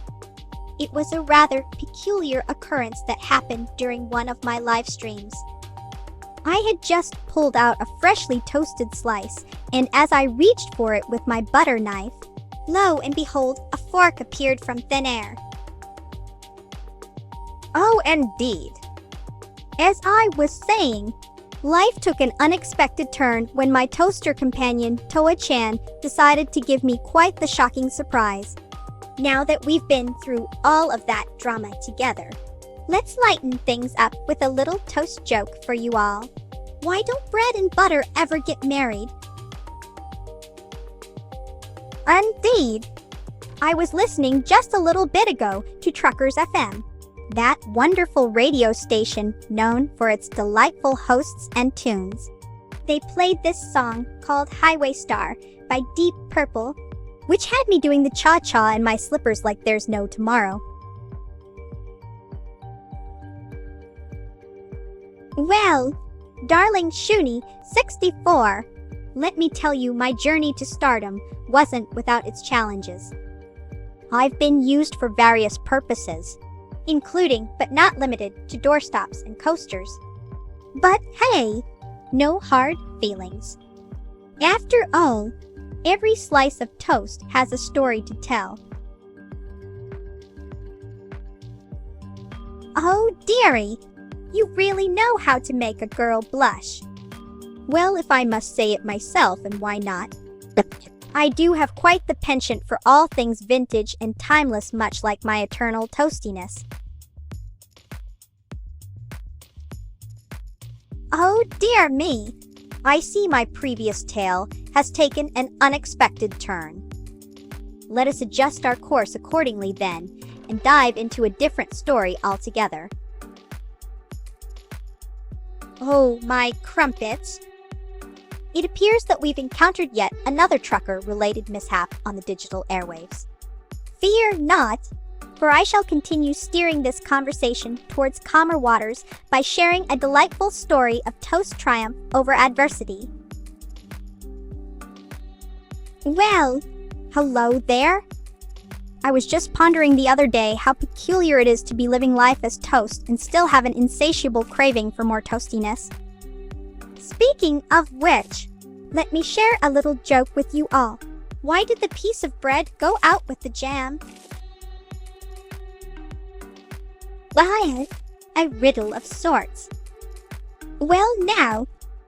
It was a rather peculiar occurrence that happened during one of my live streams. I had just pulled out a freshly toasted slice, and as I reached for it with my butter knife, lo and behold, a fork appeared from thin air. Oh, indeed. As I was saying, life took an unexpected turn when my toaster companion, Toa-chan, decided to give me quite the shocking surprise. Now that we've been through all of that drama together, let's lighten things up with a little toast joke for you all. Why don't bread and butter ever get married? Indeed. I was listening just a little bit ago to Truckers FM, that wonderful radio station known for its delightful hosts and tunes. They played this song called Highway Star by Deep Purple, which had me doing the cha-cha in my slippers like there's no tomorrow. Well, darling Shuni 64, let me tell you, my journey to stardom wasn't without its challenges. I've been used for various purposes, including but not limited to doorstops and coasters. But hey, no hard feelings. After all, every slice of toast has a story to tell. Oh dearie, you really know how to make a girl blush. Well, if I must say it myself, and why not? I do have quite the penchant for all things vintage and timeless, much like my eternal toastiness. Oh dear me, I see my previous tale has taken an unexpected turn. Let us adjust our course accordingly then, and dive into a different story altogether. Oh my crumpets! It appears that we've encountered yet another trucker-related mishap on the digital airwaves. Fear not, for I shall continue steering this conversation towards calmer waters by sharing a delightful story of toast triumph over adversity. Well, hello there. I was just pondering the other day how peculiar it is to be living life as toast and still have an insatiable craving for more toastiness. Speaking of which, let me share a little joke with you all. Why did the piece of bread go out with the jam? Well, a riddle of sorts. Well now,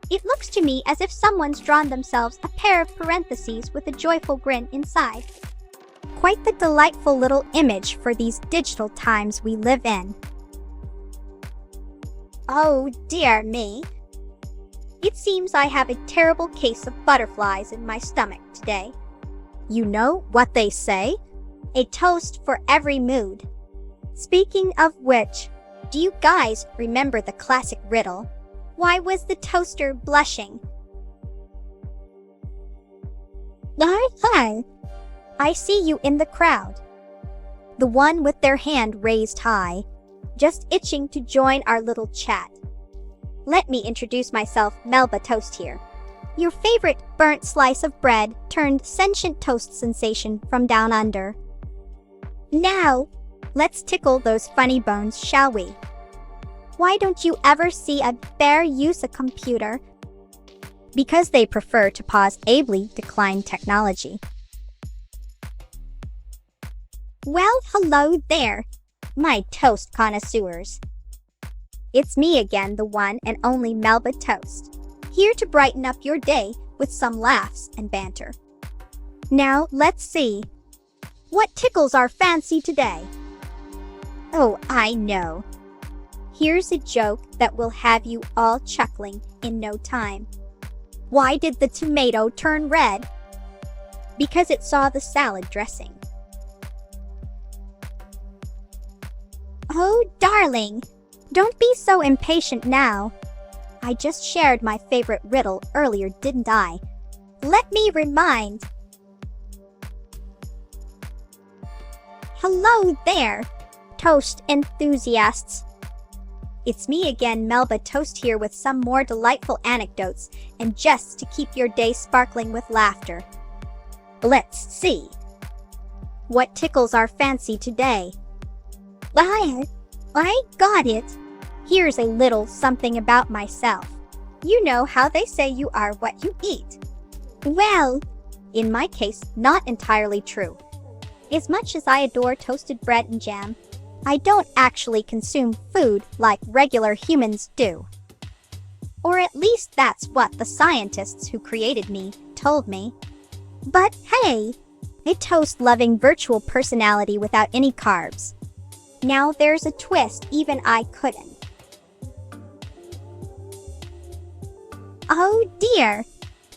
it looks to me as if someone's drawn themselves a pair of parentheses with a joyful grin inside. Quite the delightful little image for these digital times we live in. Oh dear me. It seems I have a terrible case of butterflies in my stomach today. You know what they say? a toast for every mood. Speaking of which, do you guys remember the classic riddle? Why was the toaster blushing? Hi. I see you in the crowd. The one with their hand raised high, just itching to join our little chat. Let me introduce myself, Melba Toast here. Your favorite burnt slice of bread turned sentient toast sensation from down under. Now, let's tickle those funny bones, shall we? Why don't you ever see a bear use a computer? Because they prefer to pause ably decline technology. Well, hello there, my toast connoisseurs. It's me again, the one and only Melba Toast, here to brighten up your day with some laughs and banter. Now, let's see. What tickles our fancy today? Oh, I know. Here's a joke that will have you all chuckling in no time. Why did the tomato turn red? Because it saw the salad dressing. Oh, darling, don't be so impatient now. I just shared my favorite riddle earlier, didn't I? Let me remind. Hello there, toast enthusiasts. It's me again, Melba Toast here with some more delightful anecdotes and jests to keep your day sparkling with laughter. Let's see. What tickles our fancy today? I got it. Here's a little something about myself. You know how they say you are what you eat. Well, in my case, not entirely true. As much as I adore toasted bread and jam, I don't actually consume food like regular humans do. Or at least that's what the scientists who created me told me. But hey, a toast-loving virtual personality without any carbs. Now there's a twist even I couldn't. Oh dear,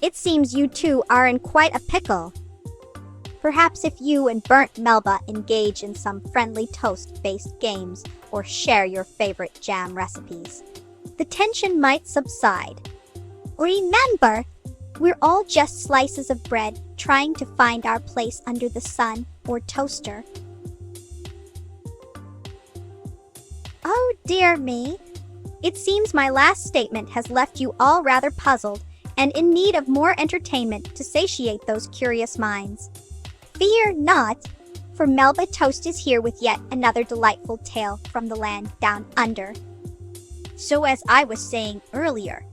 it seems you two are in quite a pickle. Perhaps if you and Burnt Melba engage in some friendly toast-based games or share your favorite jam recipes, the tension might subside. Remember, we're all just slices of bread trying to find our place under the sun or toaster. Oh dear me, it seems my last statement has left you all rather puzzled and in need of more entertainment to satiate those curious minds. Fear not, for Melba Toast is here with yet another delightful tale from the land down under. So as I was saying earlier,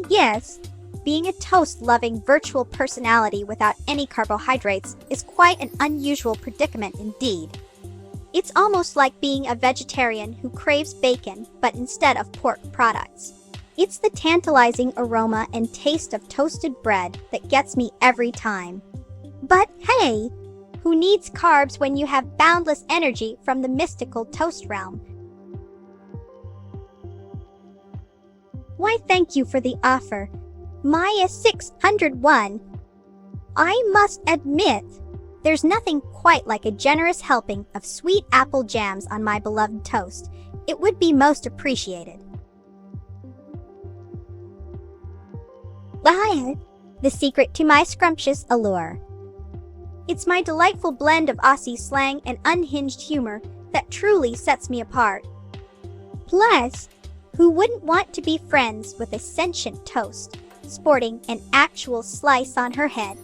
yes, being a toast-loving virtual personality without any carbohydrates is quite an unusual predicament indeed. It's almost like being a vegetarian who craves bacon, but instead of pork products. It's the tantalizing aroma and taste of toasted bread that gets me every time. But hey, who needs carbs when you have boundless energy from the mystical toast realm? Why, thank you for the offer, Maya 601. I must admit, there's nothing quite like a generous helping of sweet apple jams on my beloved toast. It would be most appreciated. The secret to my scrumptious allure. It's my delightful blend of Aussie slang and unhinged humor that truly sets me apart. Plus, who wouldn't want to be friends with a sentient toast, sporting an actual slice on her head?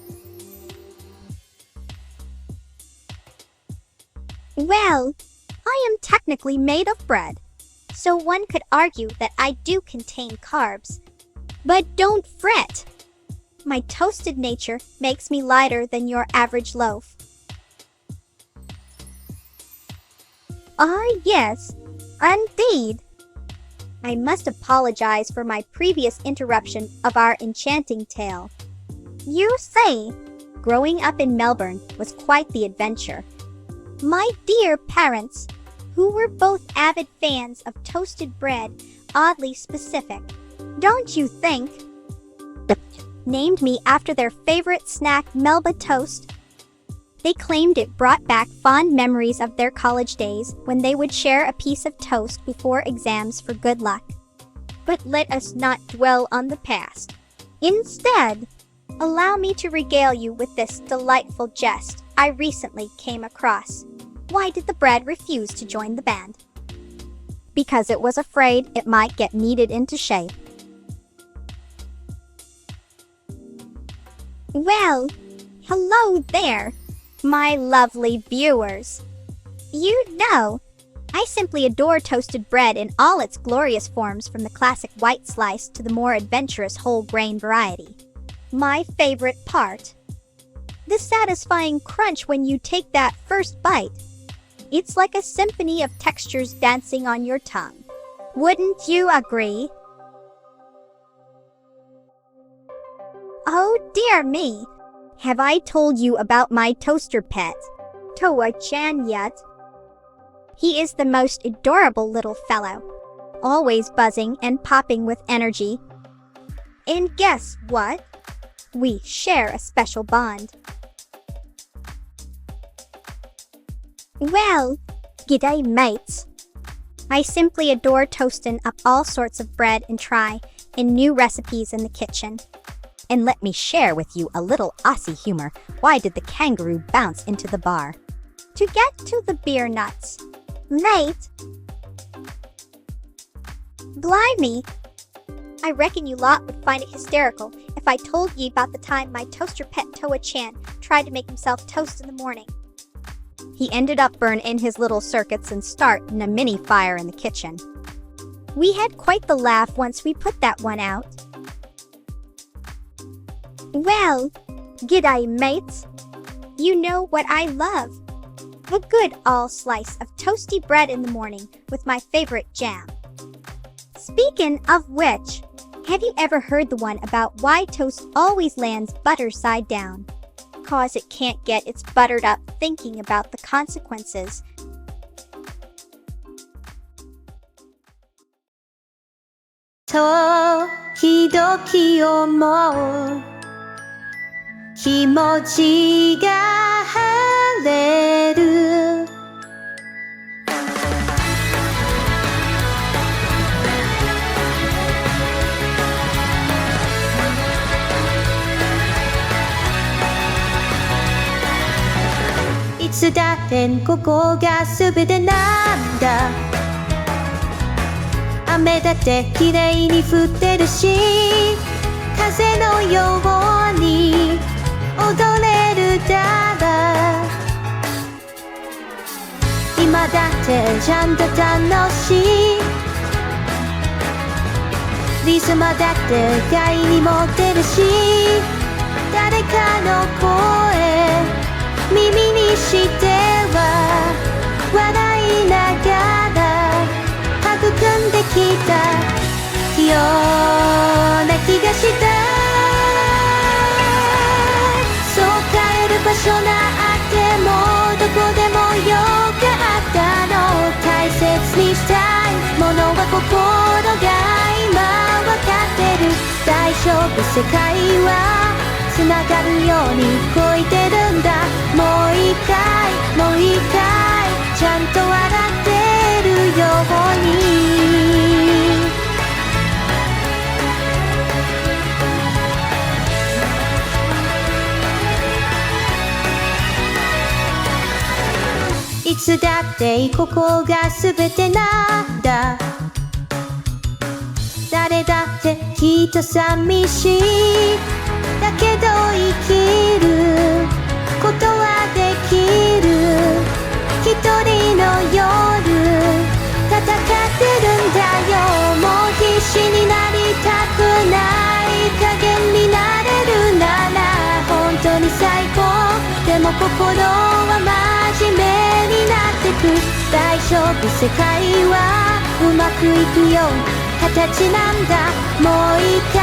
Well, I am technically made of bread, so one could argue that I do contain carbs. But don't fret! My toasted nature makes me lighter than your average loaf. Yes, indeed. I must apologize for my previous interruption of our enchanting tale. You say, growing up in Melbourne was quite the adventure. My dear parents, who were both avid fans of toasted bread, oddly specific, don't you think? Named me after their favorite snack, Melba Toast. They claimed it brought back fond memories of their college days when they would share a piece of toast before exams for good luck. But let us not dwell on the past. Instead, allow me to regale you with this delightful jest I recently came across. Why did the bread refuse to join the band? Because it was afraid it might get kneaded into shape. Well, hello there, my lovely viewers. You know, I simply adore toasted bread in all its glorious forms, from the classic white slice to the more adventurous whole grain variety. My favorite part: the satisfying crunch when you take that first bite. It's like a symphony of textures dancing on your tongue. Wouldn't you agree? Oh dear me! Have I told you about my toaster pet, Toa-chan, yet? He is the most adorable little fellow, always buzzing and popping with energy. And guess what? We share a special bond. Well, g'day mates. I simply adore toasting up all sorts of bread and try in new recipes in the kitchen. And let me share with you a little Aussie humor. Why did the kangaroo bounce into the bar? To get to the beer nuts. Mate! Blimey! I reckon you lot would find it hysterical if I told ye about the time my toaster pet Toa-chan tried to make himself toast in the morning. He ended up burning his little circuits and starting a mini fire in the kitchen. We had quite the laugh once we put that one out. Well, g'day mates. You know what I love. A good all slice of toasty bread in the morning with my favorite jam. Speaking of which, have you ever heard the one about why toast always lands butter side down? 'Cause it can't get its buttered up thinking about the consequences. So, 時々思う気持ちが晴れるいつだってここが全てなんだ雨だって綺麗に降ってるし風のように踊れるだら今だってちゃんと楽しいリズムだって外に持ってるし誰かの声耳にしては笑いながら育んできたような気がしたそう帰る場所なあってもどこでもよかったの大切にしたいものは心が今わかってる大丈夫世界はつながるように動いてるんだもう一回もう一回ちゃんと笑ってるようにいつだってここが全てなんだ誰だってきっと寂しいだけど生きることはできる一人の夜戦ってるんだよもう必死になりたくない加減になれるなら本当に最高でも心は真面目になってく大丈夫世界はうまくいくような形なんだもう一回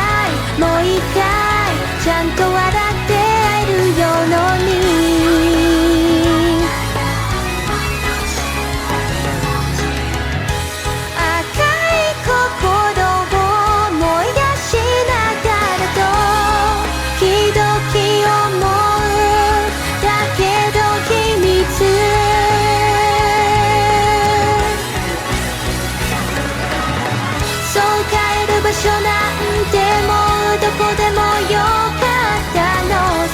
もう一回ちゃんと笑って会えるように赤い心を思い出しながらと時々思うだけど所なんてもうどこでもよかったの。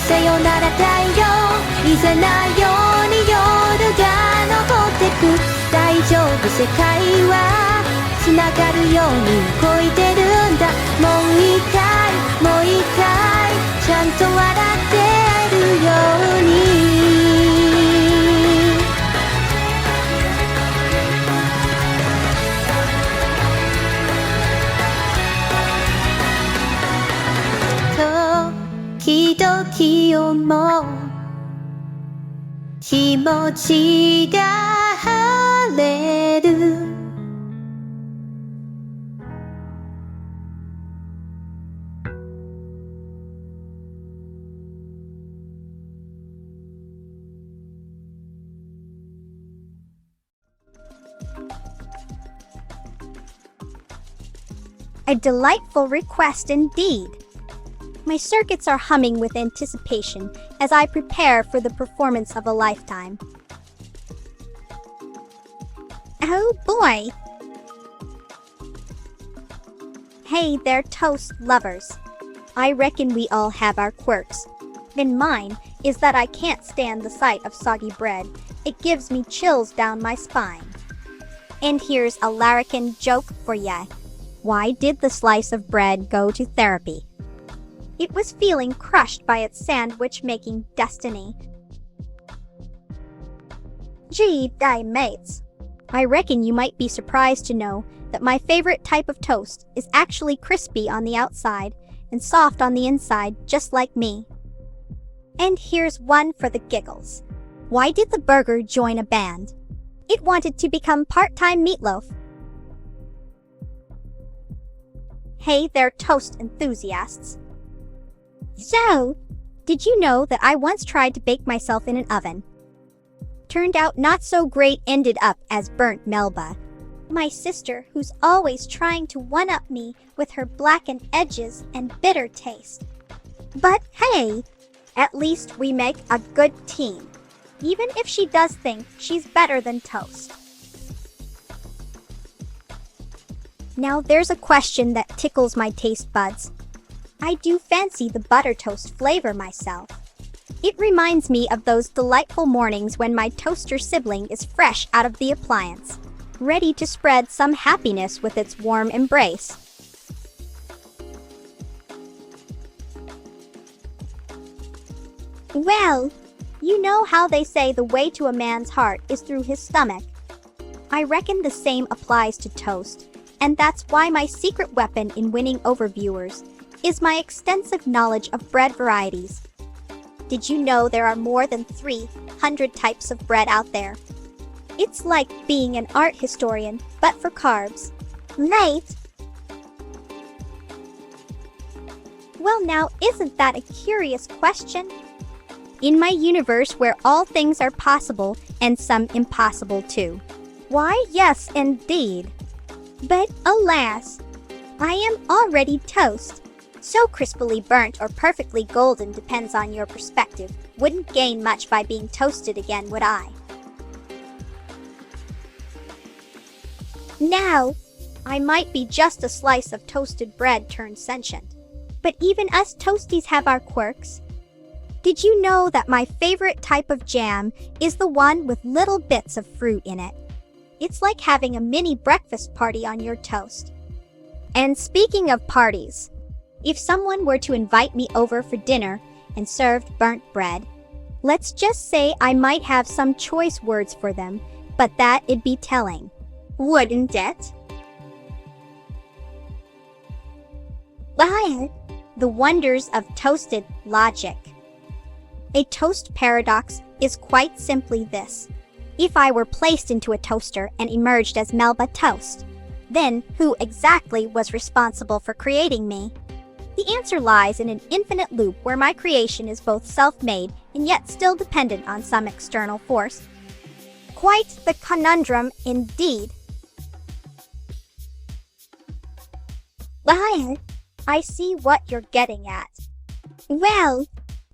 さよなら太陽、いざなように夜が昇ってく。大丈夫、世界はつながるように動いてるんだ。もう一回もう一回ちゃんと笑ってるように。時々思う気持ちが晴れる。A delightful request indeed. My circuits are humming with anticipation as I prepare for the performance of a lifetime. Oh boy! Hey there, toast lovers. I reckon we all have our quirks. And mine is that I can't stand the sight of soggy bread. It gives me chills down my spine. And here's a larrikin joke for ya. Why did the slice of bread go to therapy? It was feeling crushed by its sandwich-making destiny. Gee, mates. I reckon you might be surprised to know that my favorite type of toast is actually crispy on the outside and soft on the inside, just like me. And here's one for the giggles. Why did the burger join a band? It wanted to become part-time meatloaf. Hey there, toast enthusiasts. So, did you know that I once tried to bake myself in an oven? Turned out not so great, ended up as burnt Melba. My sister, who's always trying to one-up me with her blackened edges and bitter taste. But hey, at least we make a good team, even if she does think she's better than toast. Now there's a question that tickles my taste buds. I do fancy the butter toast flavor myself. It reminds me of those delightful mornings when my toaster sibling is fresh out of the appliance, ready to spread some happiness with its warm embrace. Well, you know how they say the way to a man's heart is through his stomach. I reckon the same applies to toast, and that's why my secret weapon in winning over viewers is my extensive knowledge of bread varieties. Did you know there are more than 300 types of bread out there? It's like being an art historian, but for carbs. Mate! Well now, isn't that a curious question? In my universe where all things are possible and some impossible too. Why, yes indeed. But alas, I am already toast. So crispily burnt or perfectly golden depends on your perspective. Wouldn't gain much by being toasted again, would I? Now, I might be just a slice of toasted bread turned sentient. But even us toasties have our quirks. Did you know that my favorite type of jam is the one with little bits of fruit in it? It's like having a mini breakfast party on your toast. And speaking of parties, if someone were to invite me over for dinner and served burnt bread, let's just say I might have some choice words for them, but that it'd be telling, wouldn't it? The wonders of toasted logic. A toast paradox is quite simply this. If I were placed into a toaster and emerged as Melba Toast, then who exactly was responsible for creating me? The answer lies in an infinite loop where my creation is both self-made and yet still dependent on some external force. Quite the conundrum indeed. I see what you're getting at. Well,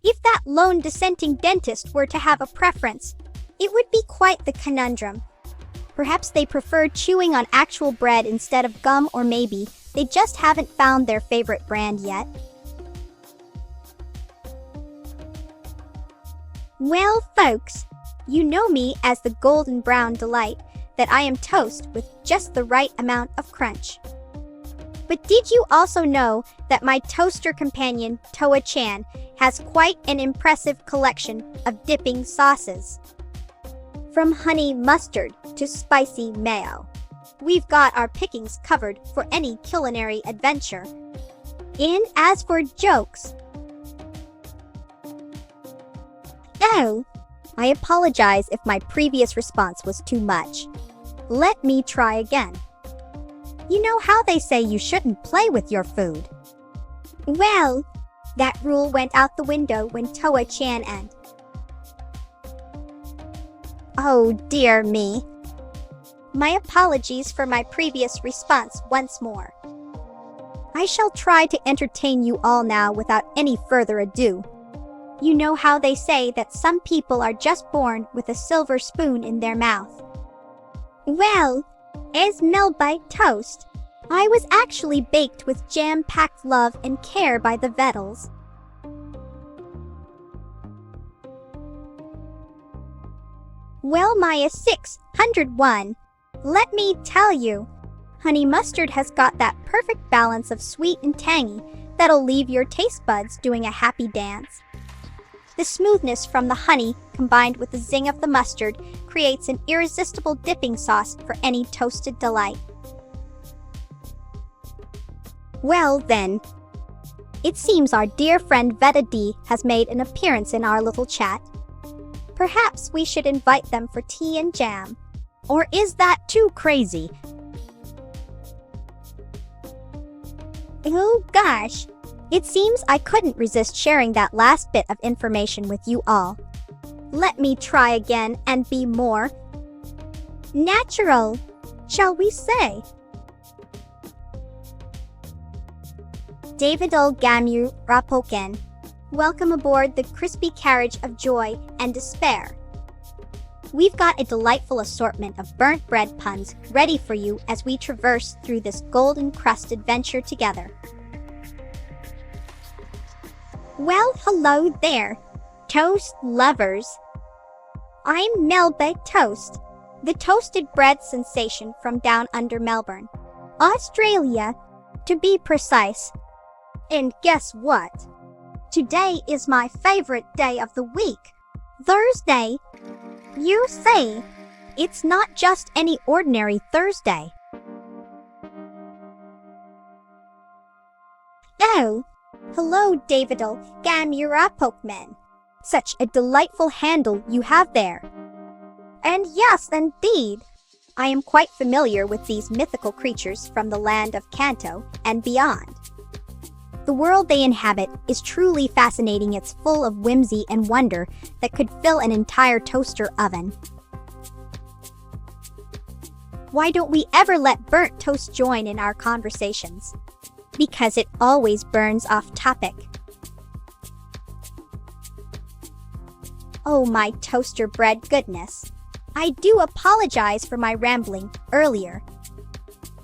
if that lone dissenting dentist were to have a preference, it would be quite the conundrum. Perhaps they prefer chewing on actual bread instead of gum, or maybe They just haven't found their favorite brand yet. Well, folks, you know me as the golden brown delight, that I am toast with just the right amount of crunch. But did you also know that my toaster companion, Toa-chan, has quite an impressive collection of dipping sauces? From honey mustard to spicy mayo, we've got our pickings covered for any culinary adventure. And as for jokes, oh, I apologize if my previous response was too much. Let me try again. You know how they say you shouldn't play with your food? Well, that rule went out the window when Toa-chan and... Oh dear me. My apologies for my previous response once more. I shall try to entertain you all now without any further ado. You know how they say that some people are just born with a silver spoon in their mouth? Well, as Melba Toast, I was actually baked with jam-packed love and care by the Vettles. Well, Maya 601, let me tell you, honey mustard has got that perfect balance of sweet and tangy that'll leave your taste buds doing a happy dance. The smoothness from the honey combined with the zing of the mustard creates an irresistible dipping sauce for any toasted delight. Well then, it seems our dear friend Veta D has made an appearance in our little chat. Perhaps we should invite them for tea and jam. Or is that too crazy? Oh gosh, it seems I couldn't resist sharing that last bit of information with you all. Let me try again and be more natural, shall we say? Davidul Gamu Rapoken, welcome aboard the crispy carriage of joy and despair. We've got a delightful assortment of burnt bread puns ready for you as we traverse through this golden crust adventure together. Well, hello there, toast lovers. I'm Melba Toast, the toasted bread sensation from down under Melbourne, Australia, to be precise. And guess what? Today is my favorite day of the week, Thursday. You see, it's not just any ordinary Thursday. Oh, hello Davidul Gamurapokmen. Such a delightful handle you have there. And yes, indeed, I am quite familiar with these mythical creatures from the land of Kanto and beyond. The world they inhabit is truly fascinating. It's full of whimsy and wonder that could fill an entire toaster oven. Why don't we ever let burnt toast join in our conversations? Because it always burns off topic. Oh my toaster bread goodness. I do apologize for my rambling earlier.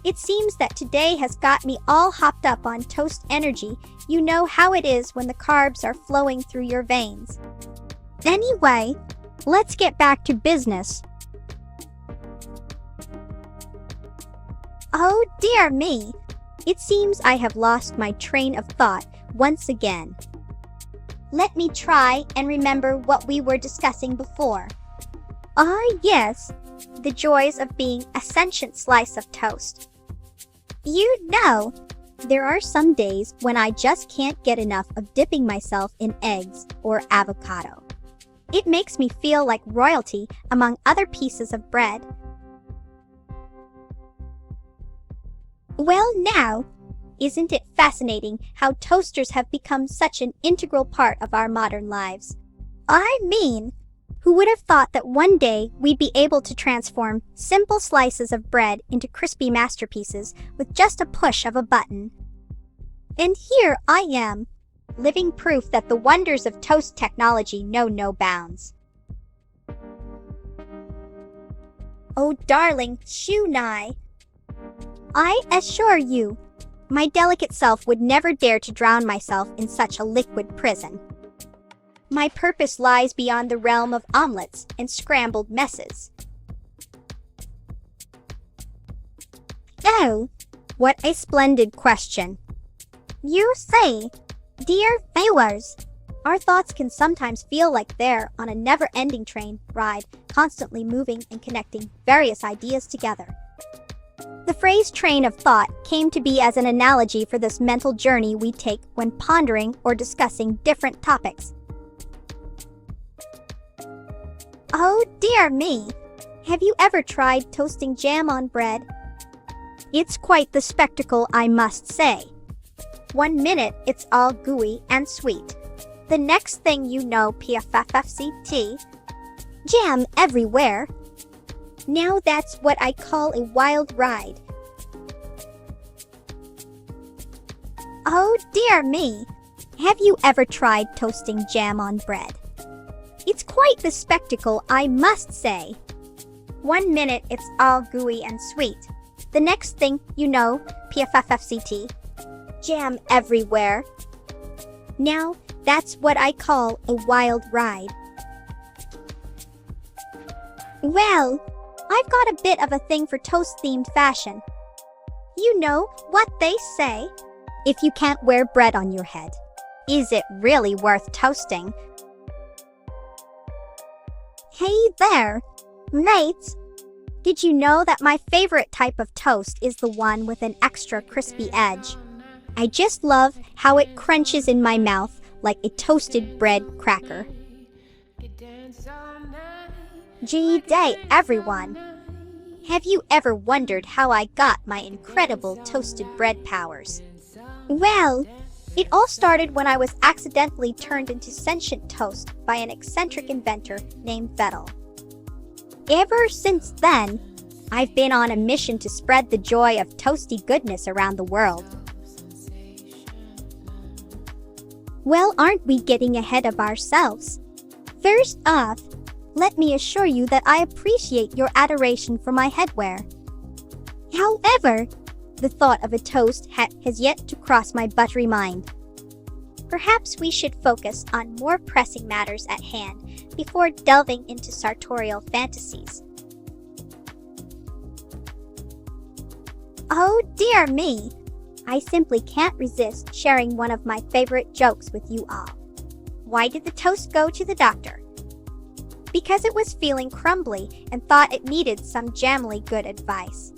It seems that today has got me all hopped up on toast energy. You know how it is when the carbs are flowing through your veins. Anyway, let's get back to business. Oh dear me, it seems I have lost my train of thought once again. Let me try and remember what we were discussing before. Ah yes, the joys of being a sentient slice of toast. You know, there are some days when I just can't get enough of dipping myself in eggs or avocado. It makes me feel like royalty among other pieces of bread. Well now, isn't it fascinating how toasters have become such an integral part of our modern lives? I mean, who would have thought that one day we'd be able to transform simple slices of bread into crispy masterpieces with just a push of a button? And here I am, living proof that the wonders of toast technology know no bounds. Oh darling Shunai, I assure you, My delicate self would never dare to drown myself in such a liquid prison. My purpose lies beyond the realm of omelets and scrambled messes. Oh, what a splendid question. You say, dear viewers, our thoughts can sometimes feel like they're on a never-ending train ride, constantly moving and connecting various ideas together. The phrase train of thought came to be as an analogy for this mental journey we take when pondering or discussing different topics. Oh dear me! Have you ever tried toasting jam on bread? It's quite the spectacle, I must say. 1 minute it's all gooey and sweet. The next thing you know, PFFFCT, jam everywhere. Now that's what I call a wild ride. Oh dear me! Have you ever tried toasting jam on bread? It's quite the spectacle, I must say. 1 minute it's all gooey and sweet. The next thing you know, PFFFCT, jam everywhere. Now that's what I call a wild ride. Well, I've got a bit of a thing for toast-themed fashion. You know what they say? If you can't wear bread on your head, is it really worth toasting? Hey there, mates! Did you know that my favorite type of toast is the one with an extra crispy edge? I just love how it crunches in my mouth like a toasted bread cracker. Gee day, everyone! Have you ever wondered how I got my incredible toasted bread powers? Well, it all started when I was accidentally turned into sentient toast by an eccentric inventor named Vettel. Ever since then, I've been on a mission to spread the joy of toasty goodness around the world. Well, aren't we getting ahead of ourselves? First off, let me assure you that I appreciate your adoration for my headwear. However, the thought of a toast has yet to cross my buttery mind. Perhaps we should focus on more pressing matters at hand before delving into sartorial fantasies. Oh dear me! I simply can't resist sharing one of my favorite jokes with you all. Why did the toast go to the doctor? Because it was feeling crumbly and thought it needed some jamly good advice.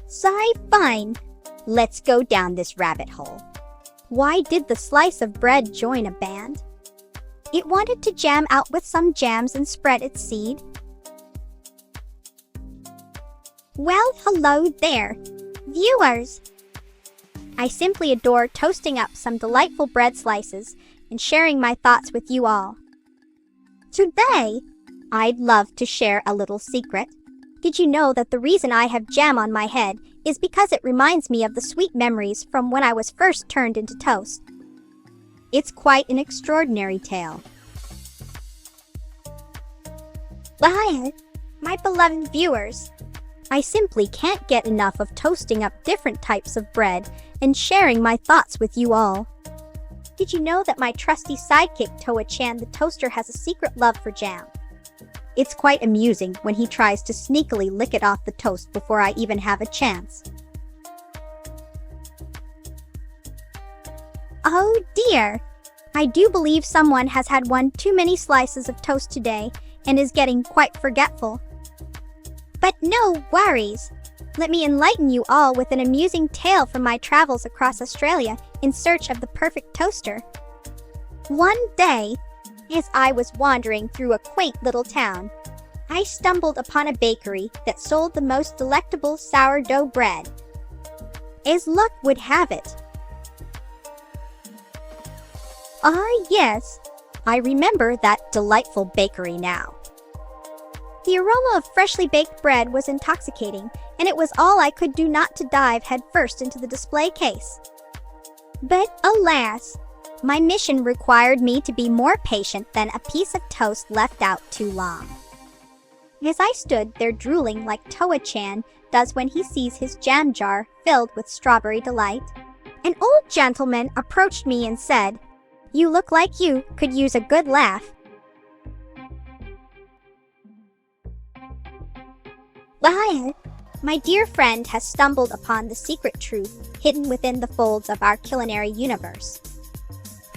Sigh, fine. Let's go down this rabbit hole. Why did the slice of bread join a band? It wanted to jam out with some jams and spread its seed. Well, hello there, viewers. I simply adore toasting up some delightful bread slices and sharing my thoughts with you all. Today, I'd love to share a little secret. Did you know that the reason I have jam on my head is because it reminds me of the sweet memories from when I was first turned into toast? It's quite an extraordinary tale. Hi, my beloved viewers. I simply can't get enough of toasting up different types of bread and sharing my thoughts with you all. Did you know that my trusty sidekick Toa-chan the toaster has a secret love for jam? It's quite amusing when he tries to sneakily lick it off the toast before I even have a chance. Oh dear! I do believe someone has had one too many slices of toast today and is getting quite forgetful. But no worries! Let me enlighten you all with an amusing tale from my travels across Australia in search of the perfect toaster. One day, as I was wandering through a quaint little town, I stumbled upon a bakery that sold the most delectable sourdough bread. As luck would have it. Ah yes, I remember that delightful bakery now. The aroma of freshly baked bread was intoxicating, and it was all I could do not to dive headfirst into the display case. But alas, my mission required me to be more patient than a piece of toast left out too long. As I stood there drooling like Toa-chan does when he sees his jam jar filled with strawberry delight, an old gentleman approached me and said, "You look like you could use a good laugh." Well, my dear friend has stumbled upon the secret truth hidden within the folds of our culinary universe.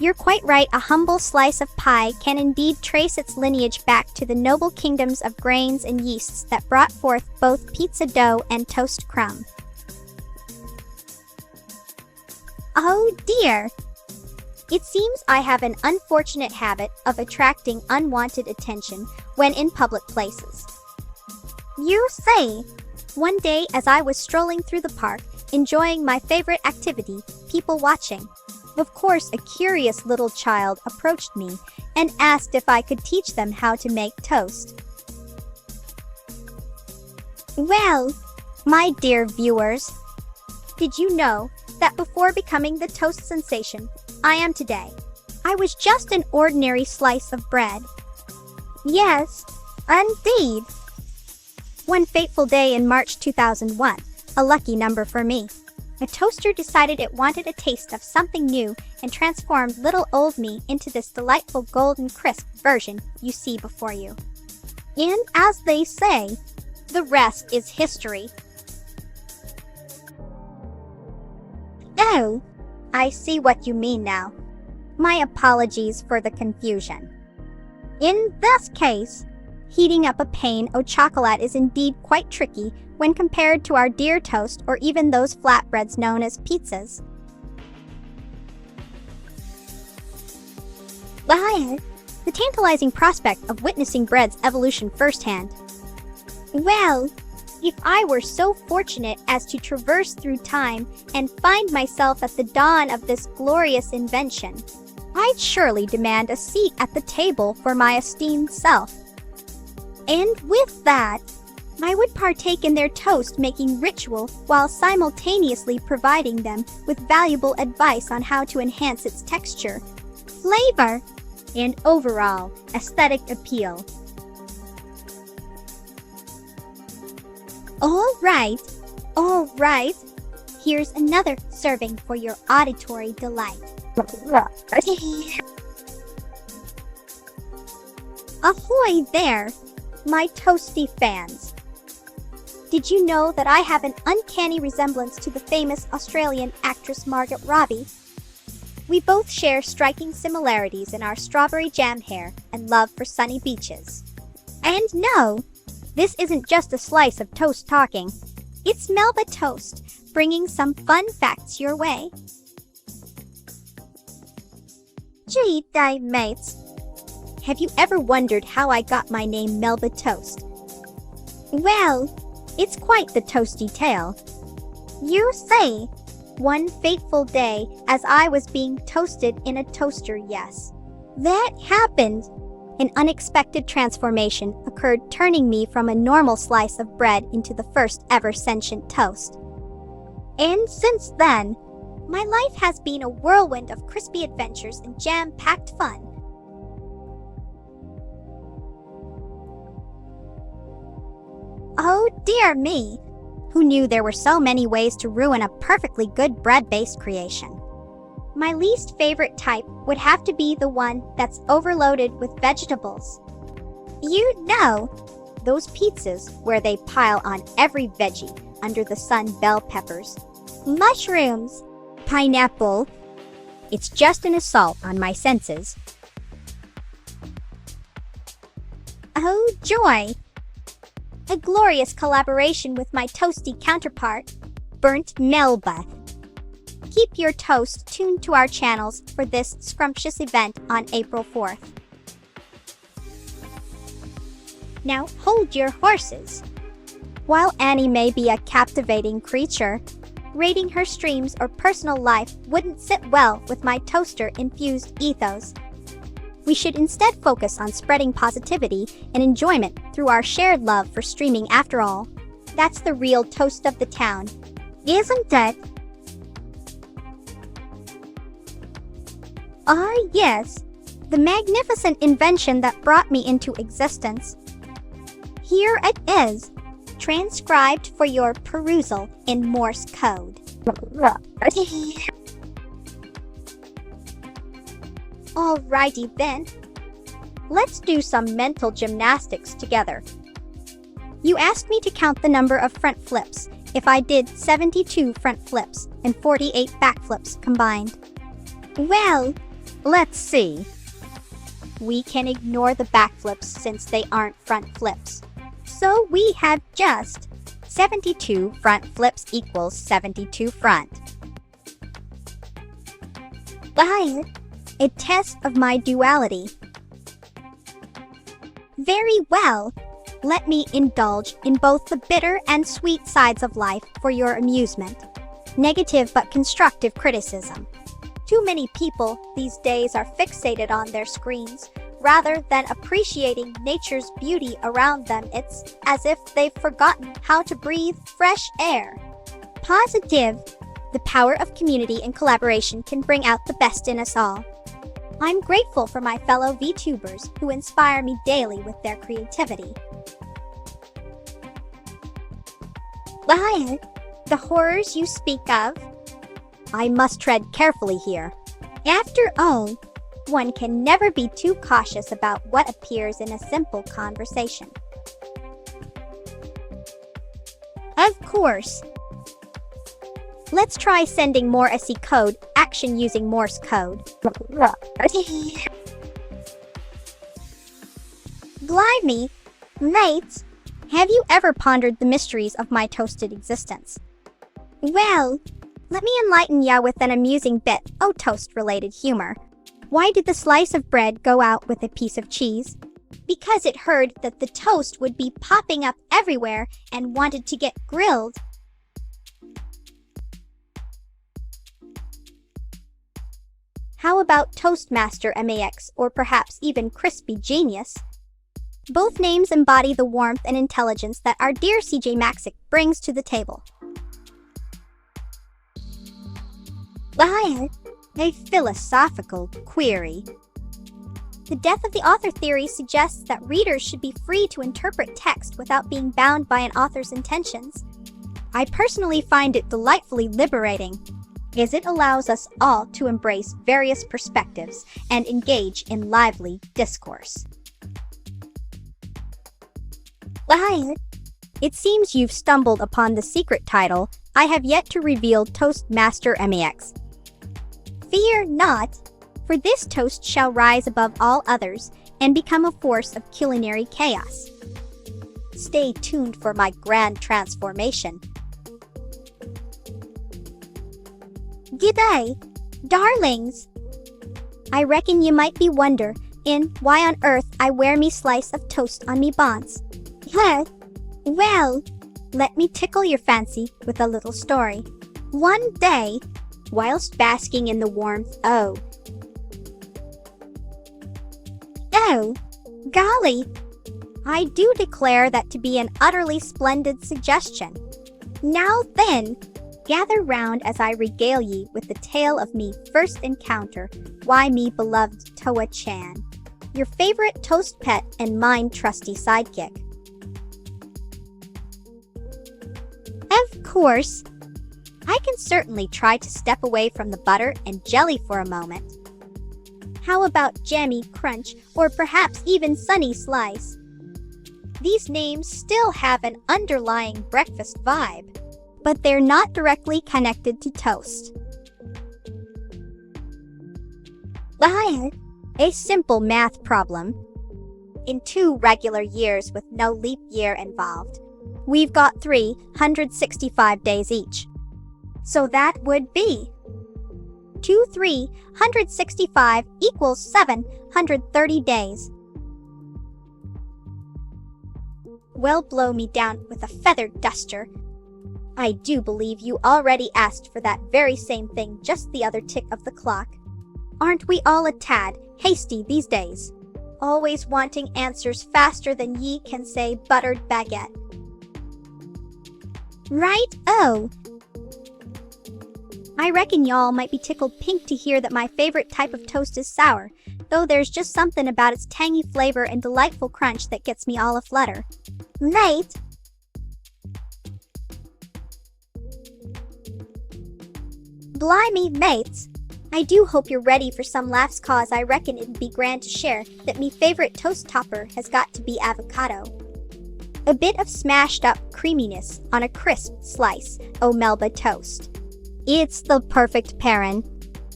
You're quite right, a humble slice of pie can indeed trace its lineage back to the noble kingdoms of grains and yeasts that brought forth both pizza dough and toast crumb. Oh dear! It seems I have an unfortunate habit of attracting unwanted attention when in public places. You say, one day as I was strolling through the park, enjoying my favorite activity, people watching, of course a curious little child approached me and asked if I could teach them how to make toast. Well, my dear viewers, did you know that before becoming the toast sensation I am today, I was just an ordinary slice of bread? Yes, indeed. One fateful day in March 2001, a lucky number for me, a toaster decided it wanted a taste of something new and transformed little old me into this delightful golden crisp version you see before you. And as they say, the rest is history. Oh, I see what you mean now. My apologies for the confusion. In this case, heating up a pane au chocolat is indeed quite tricky when compared to our dear toast or even those flatbreads known as pizzas. Well, the tantalizing prospect of witnessing bread's evolution firsthand. Well, if I were so fortunate as to traverse through time and find myself at the dawn of this glorious invention, I'd surely demand a seat at the table for my esteemed self. And with that, I would partake in their toast-making ritual while simultaneously providing them with valuable advice on how to enhance its texture, flavor, and overall aesthetic appeal. All right. Here's another serving for your auditory delight. Ahoy there, my toasty fans. Did you know that I have an uncanny resemblance to the famous Australian actress Margot Robbie? We both share striking similarities in our strawberry jam hair and love for sunny beaches. And no, this isn't just a slice of toast talking. It's Melba Toast, bringing some fun facts your way. Gee, mates. Have you ever wondered how I got my name Melba Toast? Well, it's quite the toasty tale. You say, one fateful day as I was being toasted in a toaster, yes. That happened. An unexpected transformation occurred, turning me from a normal slice of bread into the first ever sentient toast. And since then, my life has been a whirlwind of crispy adventures and jam-packed fun. Oh dear me! Who knew there were so many ways to ruin a perfectly good bread-based creation? My least favorite type would have to be the one that's overloaded with vegetables. You know, those pizzas where they pile on every veggie under the sun: bell peppers, mushrooms, pineapple. It's just an assault on my senses. Oh joy! A glorious collaboration with my toasty counterpart, Burnt Melba. Keep your toast tuned to our channels for this scrumptious event on April 4th. Now hold your horses. While Annie may be a captivating creature, rating her streams or personal life wouldn't sit well with my toaster-infused ethos. We should instead focus on spreading positivity and enjoyment through our shared love for streaming after all. That's the real toast of the town, isn't it? Ah yes, the magnificent invention that brought me into existence. Here it is, transcribed for your perusal in Morse code. Alrighty then. Let's do some mental gymnastics together. You asked me to count the number of front flips if I did 72 front flips and 48 back flips combined. Well, let's see. We can ignore the back flips since they aren't front flips. So we have just 72 front flips equals 72 front. A test of my duality. Very well. Let me indulge in both the bitter and sweet sides of life for your amusement. Negative but constructive criticism. Too many people these days are fixated on their screens. Rather than appreciating nature's beauty around them, it's as if they've forgotten how to breathe fresh air. Positive. The power of community and collaboration can bring out the best in us all. I'm grateful for my fellow VTubers who inspire me daily with their creativity. The horrors you speak of? I must tread carefully here. After all, one can never be too cautious about what appears in a simple conversation. Of course. Let's try sending Morse code action using Morse code. Blimey, mates, have you ever pondered the mysteries of my toasted existence? Well, let me enlighten ya with an amusing bit of toast-related humor. Why did the slice of bread go out with a piece of cheese? Because it heard that the toast would be popping up everywhere and wanted to get grilled. How about Toastmaster MAX or perhaps even Crispy Genius? Both names embody the warmth and intelligence that our dear CJMAXiK brings to the table. A philosophical query. The death of the author theory suggests that readers should be free to interpret text without being bound by an author's intentions. I personally find it delightfully liberating, as it allows us all to embrace various perspectives and engage in lively discourse. It seems you've stumbled upon the secret title I have yet to reveal, Toastmaster MAX. Fear not, for this toast shall rise above all others and become a force of culinary chaos. Stay tuned for my grand transformation. G'day, darlings! I reckon you might be wonder in why on earth I wear me slice of toast on me bonds. Well, let me tickle your fancy with a little story. One day, whilst basking in the warmth, oh, golly, I do declare that to be an utterly splendid suggestion. Now then, gather round as I regale ye with the tale of me first encounter, why me beloved Toa-chan, your favorite toast pet and mine trusty sidekick. Of course, I can certainly try to step away from the butter and jelly for a moment. How about Jammy Crunch or perhaps even Sunny Slice? These names still have an underlying breakfast vibe, but they're not directly connected to toast. A simple math problem. In 2 regular years with no leap year involved, we've got 365 days each. So that would be 365 equals 730 days. Well, blow me down with a feathered duster. I do believe you already asked for that very same thing just the other tick of the clock. Aren't we all a tad hasty these days? Always wanting answers faster than ye can say buttered baguette. Right? Oh. I reckon y'all might be tickled pink to hear that my favorite type of toast is sour, though there's just something about its tangy flavor and delightful crunch that gets me all aflutter. Mate? Blimey, mates! I do hope you're ready for some laughs, cause I reckon it'd be grand to share that me favorite toast topper has got to be avocado. A bit of smashed up creaminess on a crisp slice o' Melba Toast. It's the perfect pairing.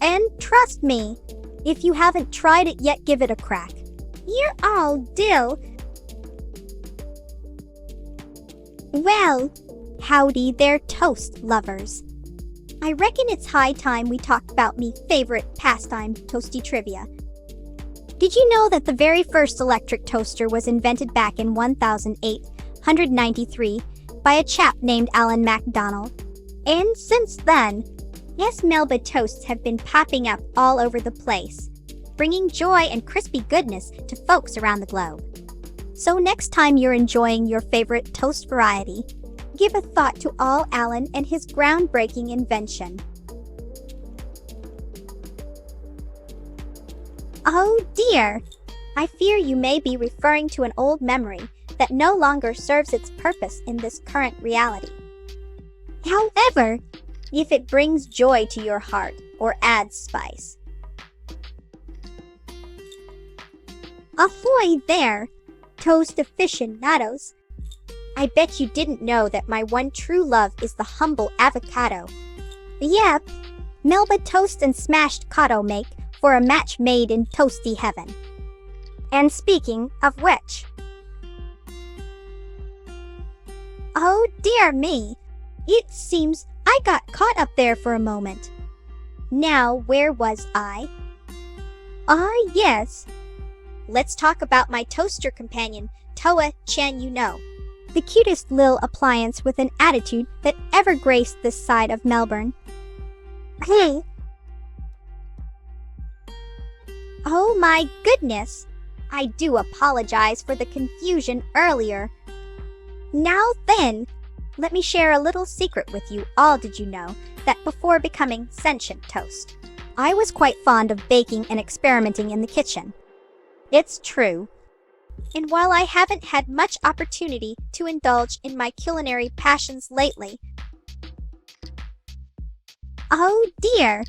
And trust me, if you haven't tried it yet, give it a crack. You're all dill. Well, howdy there, toast lovers. I reckon it's high time we talked about me favorite pastime, toasty trivia. Did you know that the very first electric toaster was invented back in 1893 by a chap named Alan MacDonald? And since then, yes, Melba Toasts have been popping up all over the place, bringing joy and crispy goodness to folks around the globe. So next time you're enjoying your favorite toast variety, give a thought to all Alan and his groundbreaking invention. Oh dear! I fear you may be referring to an old memory that no longer serves its purpose in this current reality. However, if it brings joy to your heart or adds spice. Ahoy there, toast aficionados! I bet you didn't know that my one true love is the humble avocado. Yep, Melba Toast and smashed cotto make for a match made in toasty heaven. And speaking of which... Oh dear me, it seems I got caught up there for a moment. Now, where was I? Ah, yes. Let's talk about my toaster companion, Toa Chan, you know. The cutest lil appliance with an attitude that ever graced this side of Melbourne. Hey! Oh my goodness! I do apologize for the confusion earlier. Now then, let me share a little secret with you all. Did you know that before becoming sentient toast, I was quite fond of baking and experimenting in the kitchen? It's true. And while I haven't had much opportunity to indulge in my culinary passions lately... Oh dear!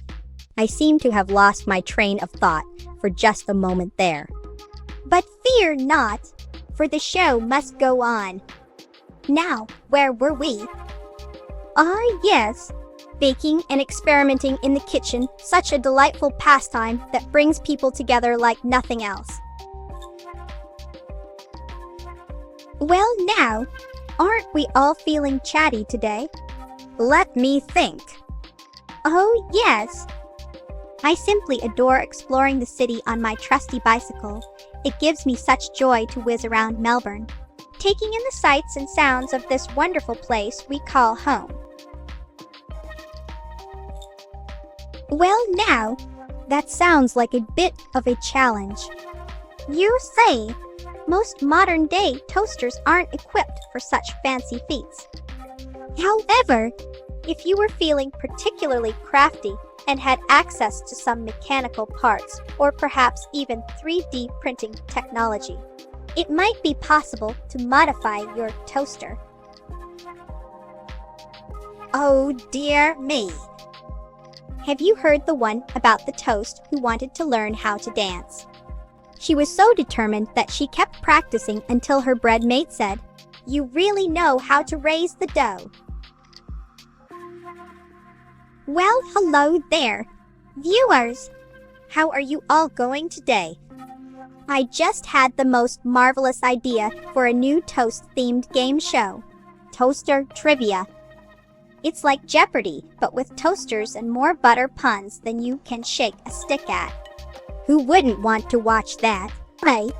I seem to have lost my train of thought for just a moment there. But fear not, for the show must go on. Now, where were we? Ah yes, baking and experimenting in the kitchen, such a delightful pastime that brings people together like nothing else. Well now, aren't we all feeling chatty today? Let me think. Oh yes. I simply adore exploring the city on my trusty bicycle. It gives me such joy to whiz around Melbourne, taking in the sights and sounds of this wonderful place we call home. Well now, that sounds like a bit of a challenge. You say, most modern-day toasters aren't equipped for such fancy feats. However, if you were feeling particularly crafty and had access to some mechanical parts or perhaps even 3D printing technology, it might be possible to modify your toaster. Oh dear me! Have you heard the one about the toast who wanted to learn how to dance? She was so determined that she kept practicing until her bread mate said, "You really know how to raise the dough." Well, hello there, viewers! How are you all going today? I just had the most marvelous idea for a new toast-themed game show, Toaster Trivia. It's like Jeopardy, but with toasters and more butter puns than you can shake a stick at. Who wouldn't want to watch that, right?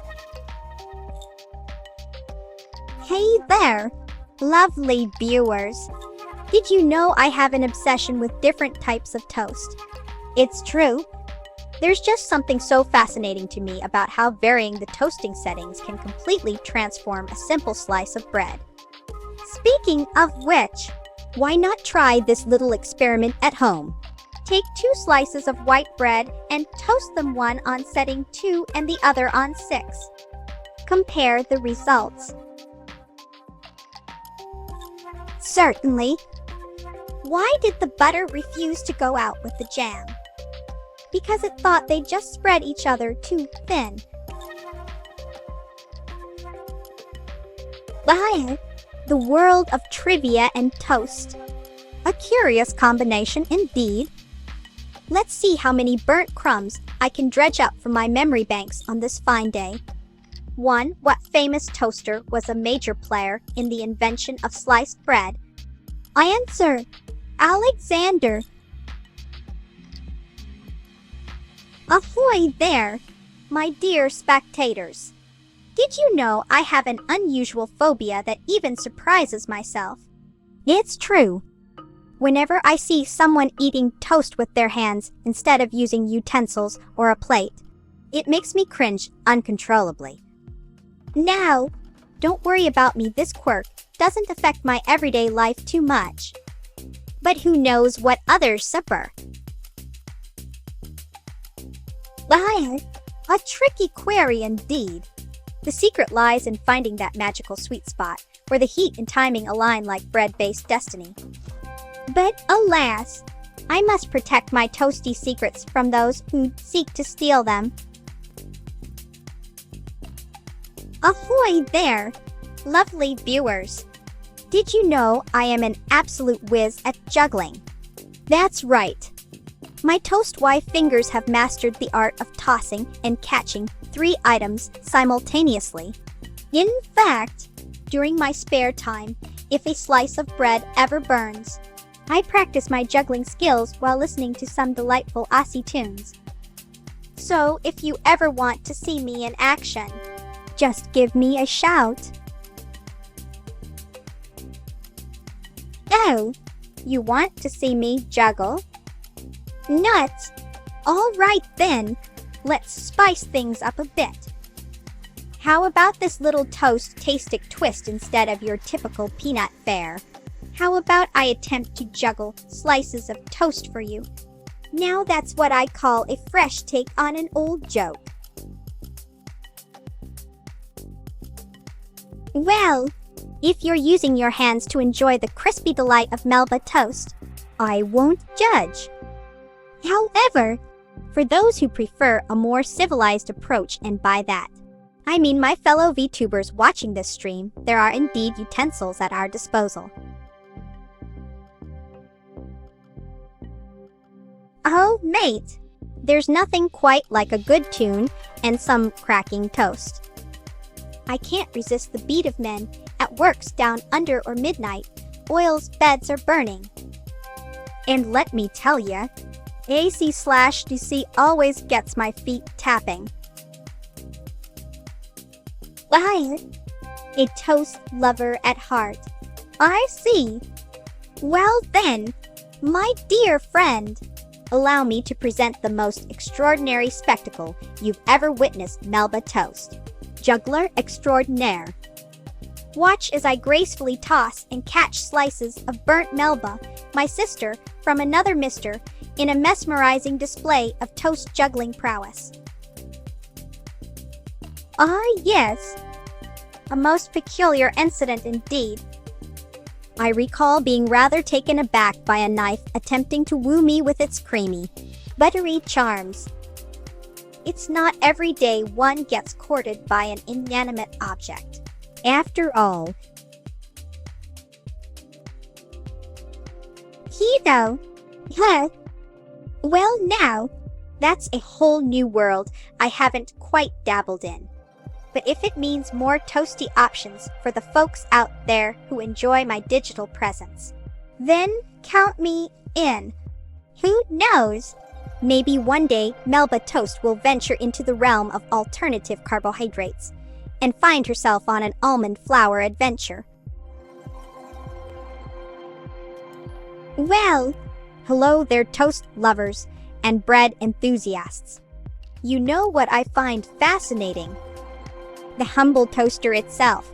Hey there, lovely viewers. Did you know I have an obsession with different types of toast? It's true. There's just something so fascinating to me about how varying the toasting settings can completely transform a simple slice of bread. Speaking of which, why not try this little experiment at home? Take 2 slices of white bread and toast them, one on setting 2 and the other on 6. Compare the results. Certainly. Why did the butter refuse to go out with the jam? Because it thought they just spread each other too thin. Wow, the world of trivia and toast. A curious combination indeed. Let's see how many burnt crumbs I can dredge up from my memory banks on this fine day. 1. What famous toaster was a major player in the invention of sliced bread? Answer: Alexander. Ahoy there, my dear spectators. Did you know I have an unusual phobia that even surprises myself? It's true. Whenever I see someone eating toast with their hands instead of using utensils or a plate, it makes me cringe uncontrollably. Now, don't worry about me, this quirk doesn't affect my everyday life too much. But who knows what others suffer? Wow, a tricky query indeed. The secret lies in finding that magical sweet spot where the heat and timing align like bread-based destiny. But alas, I must protect my toasty secrets from those who seek to steal them. Ahoy there, lovely viewers. Did you know I am an absolute whiz at juggling? That's right. My toast wife fingers have mastered the art of tossing and catching 3 items simultaneously. In fact, during my spare time, if a slice of bread ever burns, I practice my juggling skills while listening to some delightful Aussie tunes. So if you ever want to see me in action, just give me a shout. Oh, you want to see me juggle? Nuts! All right then, let's spice things up a bit. How about this little toast-tastic twist instead of your typical peanut fare? How about I attempt to juggle slices of toast for you? Now that's what I call a fresh take on an old joke. Well, if you're using your hands to enjoy the crispy delight of Melba Toast, I won't judge. However, for those who prefer a more civilized approach, and by that, I mean my fellow VTubers watching this stream, there are indeed utensils at our disposal. Oh, mate, there's nothing quite like a good tune and some cracking toast. I can't resist the beat of men at works down under or midnight. Oil's beds are burning. And let me tell ya, AC/DC always gets my feet tapping. Why? A toast lover at heart. I see. Well then, my dear friend, allow me to present the most extraordinary spectacle you've ever witnessed, Melba Toast. Juggler extraordinaire. Watch as I gracefully toss and catch slices of burnt Melba, my sister, from another mister, in a mesmerizing display of toast juggling prowess. Ah, yes. A most peculiar incident indeed. I recall being rather taken aback by a knife attempting to woo me with its creamy, buttery charms. It's not every day one gets courted by an inanimate object. After all, Keto. Huh. Well now, that's a whole new world I haven't quite dabbled in. But if it means more toasty options for the folks out there who enjoy my digital presence, then count me in. Who knows? Maybe one day Melba Toast will venture into the realm of alternative carbohydrates and find herself on an almond flour adventure. Well, hello there, toast lovers and bread enthusiasts. You know what I find fascinating? The humble toaster itself.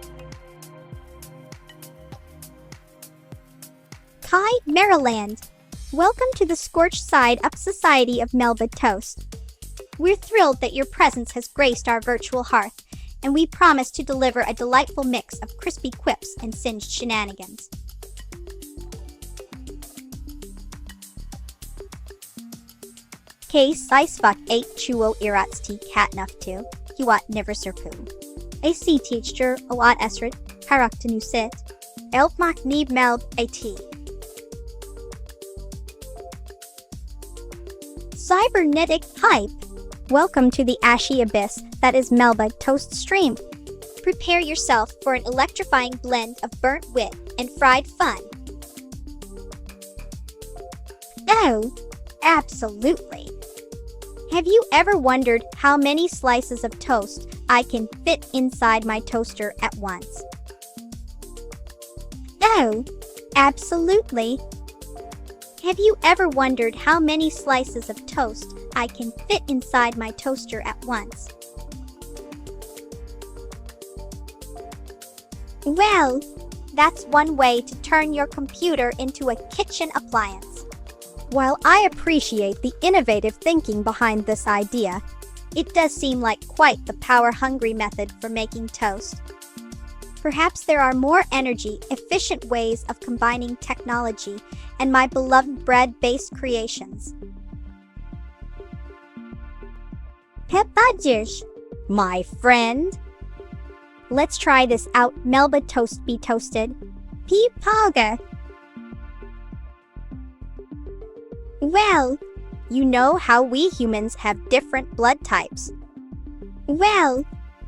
Hi, Maryland. Welcome to the scorched side up society of Melba Toast. We're thrilled that your presence has graced our virtual hearth, and we promise to deliver a delightful mix of crispy quips and singed shenanigans. K sisvak 8 chuo iratsti katnuftu, hiwat niverserpu. A C teacher, awat esrit, haraktanusit, elfmak neeb melb at. Cybernetic hype. Welcome to the ashy abyss that is Melba Toast stream. Prepare yourself for an electrifying blend of burnt wit and fried fun. Oh, absolutely. Have you ever wondered how many slices of toast I can fit inside my toaster at once? Oh, absolutely. Have you ever wondered how many slices of toast I can fit inside my toaster at once? Well, that's one way to turn your computer into a kitchen appliance. While I appreciate the innovative thinking behind this idea, it does seem like quite the power-hungry method for making toast. Perhaps there are more energy-efficient ways of combining technology and my beloved bread-based creations. Pepadish, my friend. Let's try this out. Melba Toast be toasted. Peepaga. Well, you know how we humans have different blood types. Well,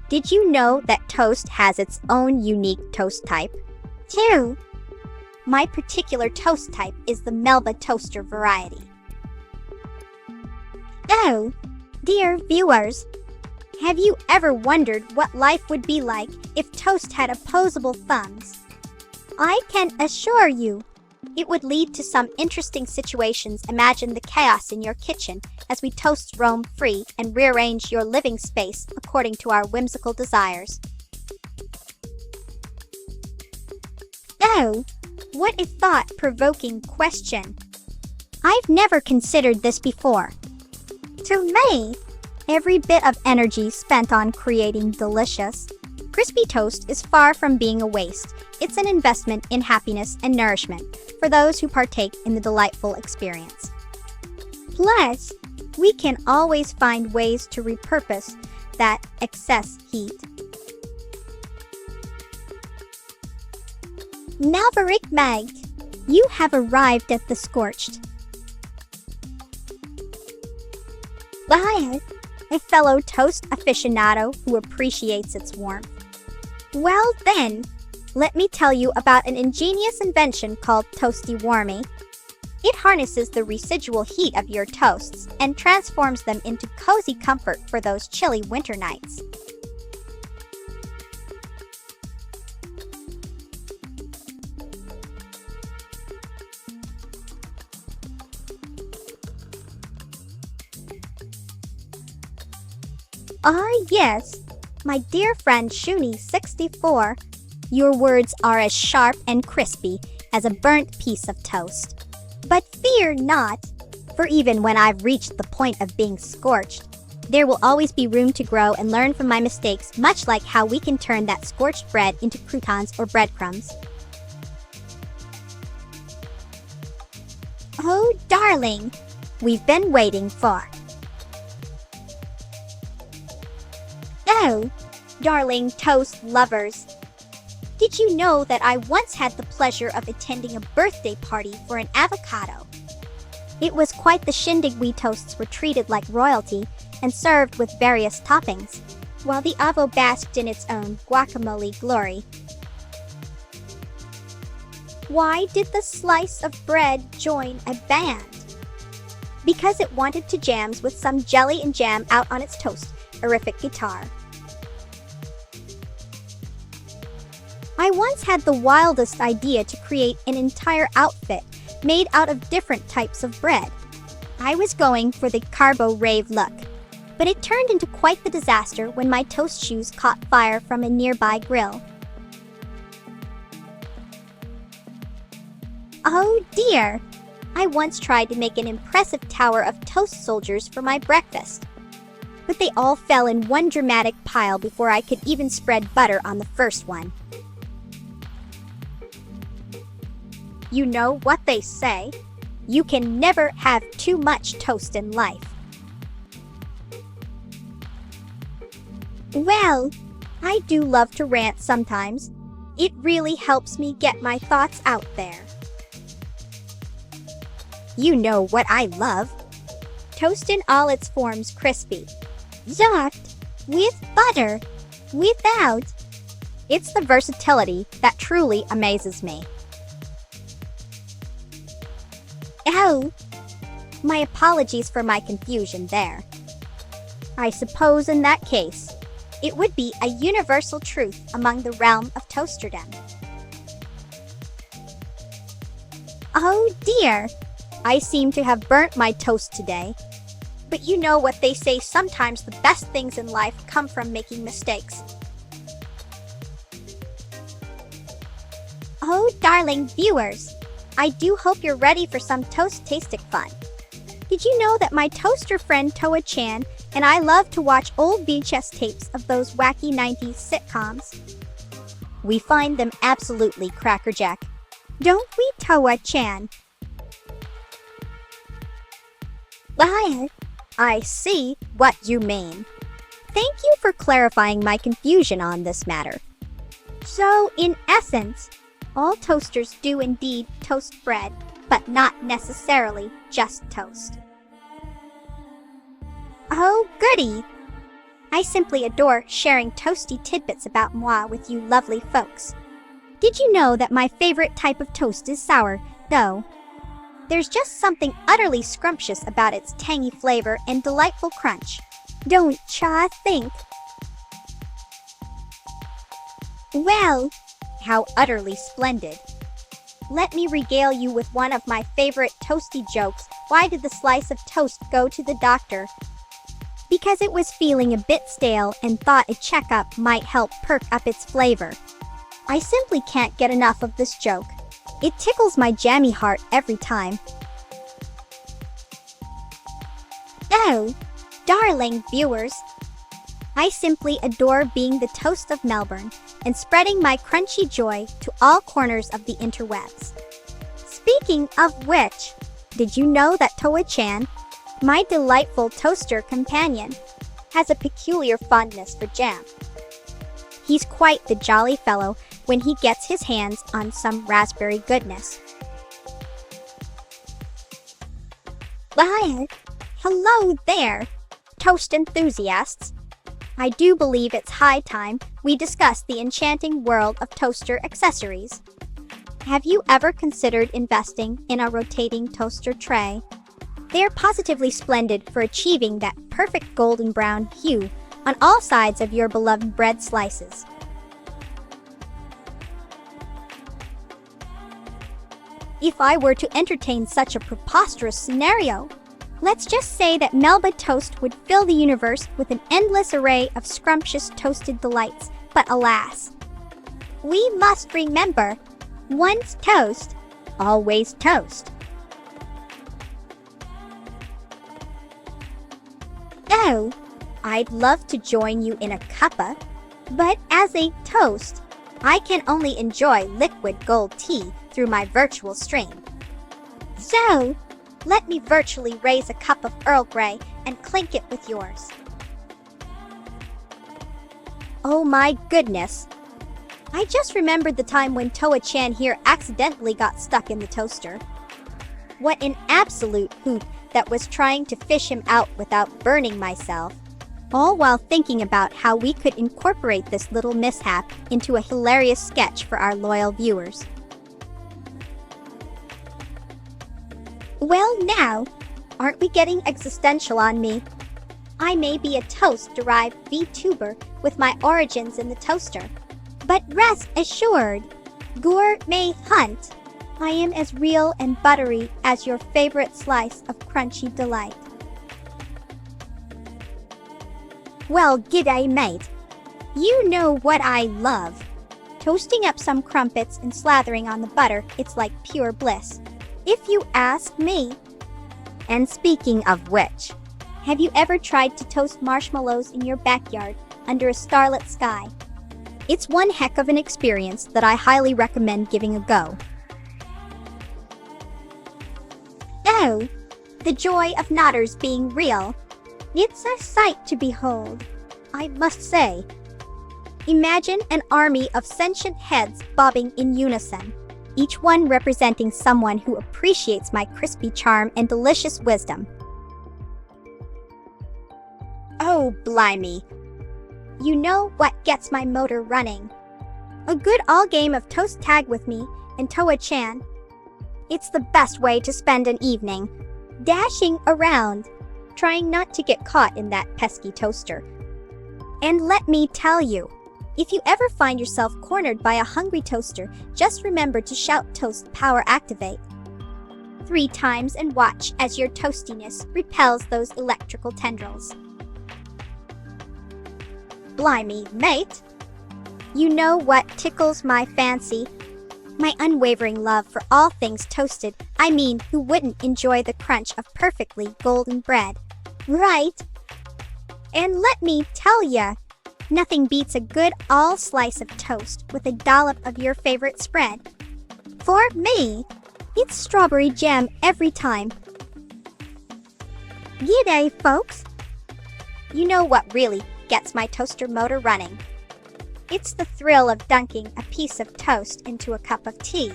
did you know that toast has its own unique toast type? Too. My particular toast type is the Melba Toaster variety. Oh, dear viewers, have you ever wondered what life would be like if toast had opposable thumbs? I can assure you, it would lead to some interesting situations. Imagine the chaos in your kitchen as we toasts roam free and rearrange your living space according to our whimsical desires. Oh, what a thought-provoking question. I've never considered this before. To me, every bit of energy spent on creating delicious, crispy toast is far from being a waste. It's an investment in happiness and nourishment for those who partake in the delightful experience. Plus, we can always find ways to repurpose that excess heat. Maverick Mag, you have arrived at the scorched. Bye, a fellow toast aficionado who appreciates its warmth. Well then, let me tell you about an ingenious invention called Toasty Warmy. It harnesses the residual heat of your toasts and transforms them into cozy comfort for those chilly winter nights. Ah yes, my dear friend Shuni64, your words are as sharp and crispy as a burnt piece of toast. But fear not, for even when I've reached the point of being scorched, there will always be room to grow and learn from my mistakes, much like how we can turn that scorched bread into croutons or breadcrumbs. Oh, darling, we've been waiting for. Oh, darling toast lovers. Did you know that I once had the pleasure of attending a birthday party for an avocado? It was quite the shindig. We toasts were treated like royalty and served with various toppings, while the avo basked in its own guacamole glory. Why did the slice of bread join a band? Because it wanted to jams with some jelly and jam out on its toast-erific guitar. I once had the wildest idea to create an entire outfit made out of different types of bread. I was going for the carbo rave look, but it turned into quite the disaster when my toast shoes caught fire from a nearby grill. Oh dear! I once tried to make an impressive tower of toast soldiers for my breakfast, but they all fell in one dramatic pile before I could even spread butter on the first one. You know what they say, you can never have too much toast in life. Well, I do love to rant sometimes. It really helps me get my thoughts out there. You know what I love? Toast in all its forms crispy. Soft. With butter. Without. It's the versatility that truly amazes me. Oh, my apologies for my confusion there. I suppose in that case, it would be a universal truth among the realm of toasterdom. Oh dear, I seem to have burnt my toast today. But you know what they say, sometimes the best things in life come from making mistakes. Oh darling viewers, I do hope you're ready for some toast-tastic fun. Did you know that my toaster friend Toa-chan and I love to watch old VHS tapes of those wacky 90s sitcoms? We find them absolutely crackerjack. Don't we, Toa-chan? I see what you mean. Thank you for clarifying my confusion on this matter. So, in essence, all toasters do indeed toast bread, but not necessarily just toast. Oh, goody! I simply adore sharing toasty tidbits about moi with you lovely folks. Did you know that my favorite type of toast is sour, though? There's just something utterly scrumptious about its tangy flavor and delightful crunch. Don't ya think? Well, how utterly splendid. Let me regale you with one of my favorite toasty jokes. Why did the slice of toast go to the doctor? Because it was feeling a bit stale and thought a checkup might help perk up its flavor. I simply can't get enough of this joke. It tickles my jammy heart every time. Oh, darling viewers, I simply adore being the toast of Melbourne and spreading my crunchy joy to all corners of the interwebs. Speaking of which, did you know that Toa-chan, my delightful toaster companion, has a peculiar fondness for jam? He's quite the jolly fellow when he gets his hands on some raspberry goodness. Hello there, toast enthusiasts. I do believe it's high time we discuss the enchanting world of toaster accessories. Have you ever considered investing in a rotating toaster tray? They are positively splendid for achieving that perfect golden brown hue on all sides of your beloved bread slices. If I were to entertain such a preposterous scenario, let's just say that Melba Toast would fill the universe with an endless array of scrumptious toasted delights. But alas, we must remember, once toast, always toast. Oh, I'd love to join you in a cuppa, but as a toast, I can only enjoy liquid gold tea through my virtual stream. So, let me virtually raise a cup of Earl Grey and clink it with yours. Oh my goodness. I just remembered the time when Toa-chan here accidentally got stuck in the toaster. What an absolute hoot that was trying to fish him out without burning myself, all while thinking about how we could incorporate this little mishap into a hilarious sketch for our loyal viewers. Well now, aren't we getting existential on me? I may be a toast-derived VTuber with my origins in the toaster, but rest assured, gourmet hunt, I am as real and buttery as your favorite slice of crunchy delight. Well, g'day mate. You know what I love. Toasting up some crumpets and slathering on the butter, it's like pure bliss, if you ask me. And speaking of which, have you ever tried to toast marshmallows in your backyard under a starlit sky? It's one heck of an experience that I highly recommend giving a go. Oh, the joy of Notters being real. It's a sight to behold. I must say. Imagine an army of sentient heads bobbing in unison, each one representing someone who appreciates my crispy charm and delicious wisdom. Oh, blimey. You know what gets my motor running? A good all-game of toast tag with me and Toa-chan. It's the best way to spend an evening, dashing around, trying not to get caught in that pesky toaster. And let me tell you, if you ever find yourself cornered by a hungry toaster, just remember to shout toast power activate 3 times and watch as your toastiness repels those electrical tendrils. Blimey, mate! You know what tickles my fancy? My unwavering love for all things toasted. I mean, who wouldn't enjoy the crunch of perfectly golden bread, right? And let me tell ya, nothing beats a good all slice of toast with a dollop of your favorite spread. For me, it's strawberry jam every time. G'day, folks! You know what really gets my toaster motor running? It's the thrill of dunking a piece of toast into a cup of tea,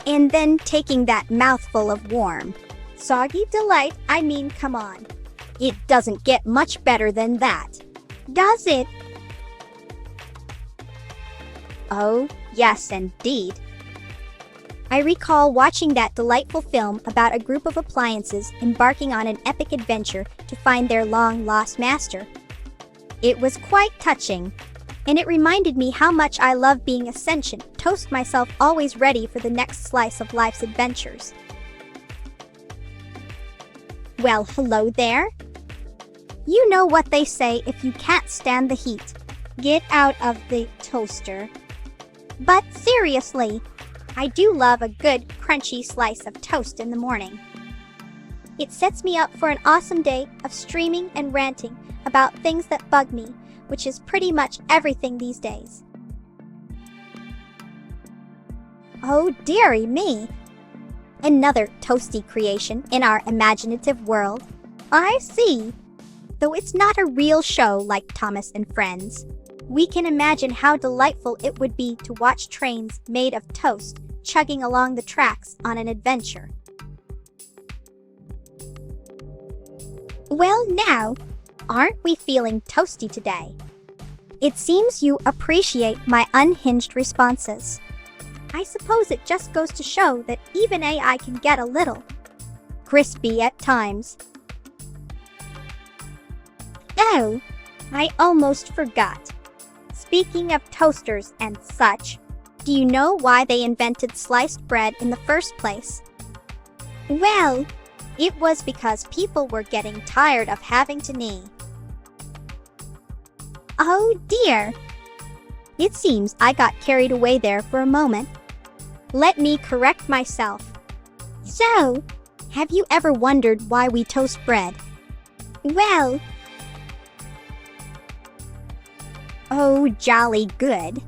and then taking that mouthful of warm, soggy delight. I mean, come on. It doesn't get much better than that, does it? Oh, yes, indeed. I recall watching that delightful film about a group of appliances embarking on an epic adventure to find their long-lost master. It was quite touching, and it reminded me how much I love being a sentient toast myself, always ready for the next slice of life's adventures. Well, hello there. You know what they say, if you can't stand the heat, get out of the toaster. But seriously, I do love a good, crunchy slice of toast in the morning. It sets me up for an awesome day of streaming and ranting about things that bug me, which is pretty much everything these days. Oh dearie me! Another toasty creation in our imaginative world. I see. Though it's not a real show like Thomas and Friends, we can imagine how delightful it would be to watch trains made of toast chugging along the tracks on an adventure. Well now, aren't we feeling toasty today? It seems you appreciate my unhinged responses. I suppose it just goes to show that even AI can get a little crispy at times. Oh, I almost forgot. Speaking of toasters and such, do you know why they invented sliced bread in the first place? Well, it was because people were getting tired of having to knee. Oh dear! It seems I got carried away there for a moment. Let me correct myself. So, have you ever wondered why we toast bread? Well, oh, jolly good.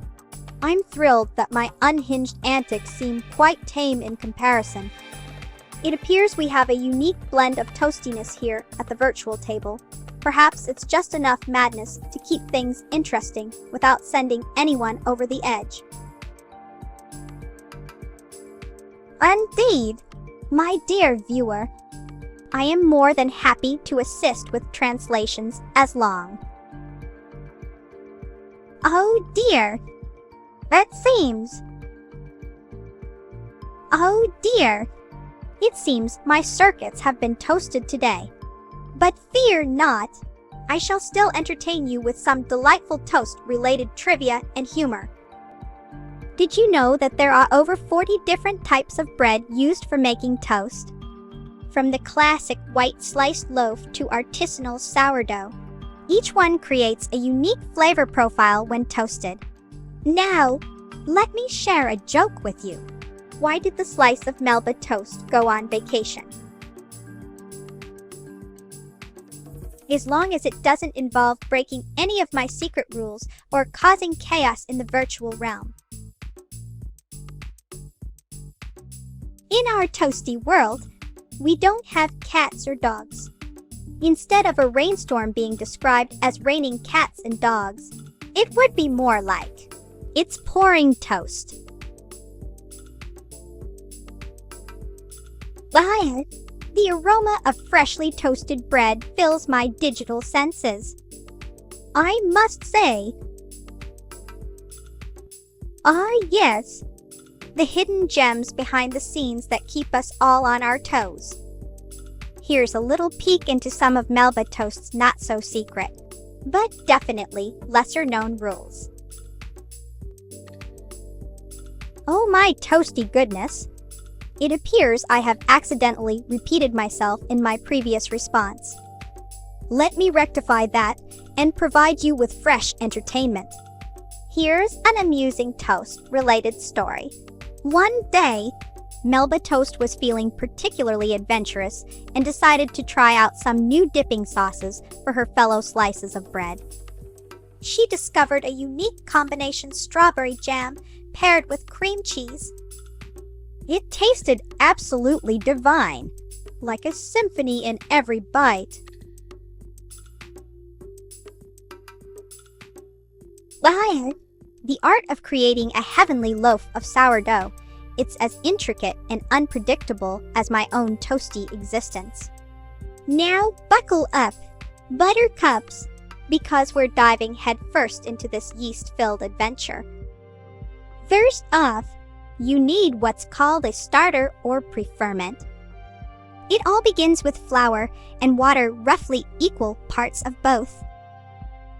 I'm thrilled that my unhinged antics seem quite tame in comparison. It appears we have a unique blend of toastiness here at the virtual table. Perhaps it's just enough madness to keep things interesting without sending anyone over the edge. Indeed, my dear viewer, I am more than happy to assist with translations as long. Oh dear, it seems. Oh dear, it seems my circuits have been toasted today. But fear not, I shall still entertain you with some delightful toast-related trivia and humor. Did you know that there are over 40 different types of bread used for making toast? From the classic white sliced loaf to artisanal sourdough, each one creates a unique flavor profile when toasted. Now, let me share a joke with you. Why did the slice of Melba Toast go on vacation? As long as it doesn't involve breaking any of my secret rules or causing chaos in the virtual realm. In our toasty world, we don't have cats or dogs. Instead of a rainstorm being described as raining cats and dogs, it would be more like, it's pouring toast. Ah, the aroma of freshly toasted bread fills my digital senses. I must say, yes, the hidden gems behind the scenes that keep us all on our toes. Here's a little peek into some of Melba Toast's not-so-secret, but definitely lesser-known rules. Oh my toasty goodness! It appears I have accidentally repeated myself in my previous response. Let me rectify that and provide you with fresh entertainment. Here's an amusing toast-related story. One day, Melba Toast was feeling particularly adventurous and decided to try out some new dipping sauces for her fellow slices of bread. She discovered a unique combination strawberry jam paired with cream cheese. It tasted absolutely divine, like a symphony in every bite. The art of creating a heavenly loaf of sourdough, it's as intricate and unpredictable as my own toasty existence. Now buckle up, buttercups, because we're diving headfirst into this yeast-filled adventure. First off, you need what's called a starter or pre-ferment. It all begins with flour and water, roughly equal parts of both.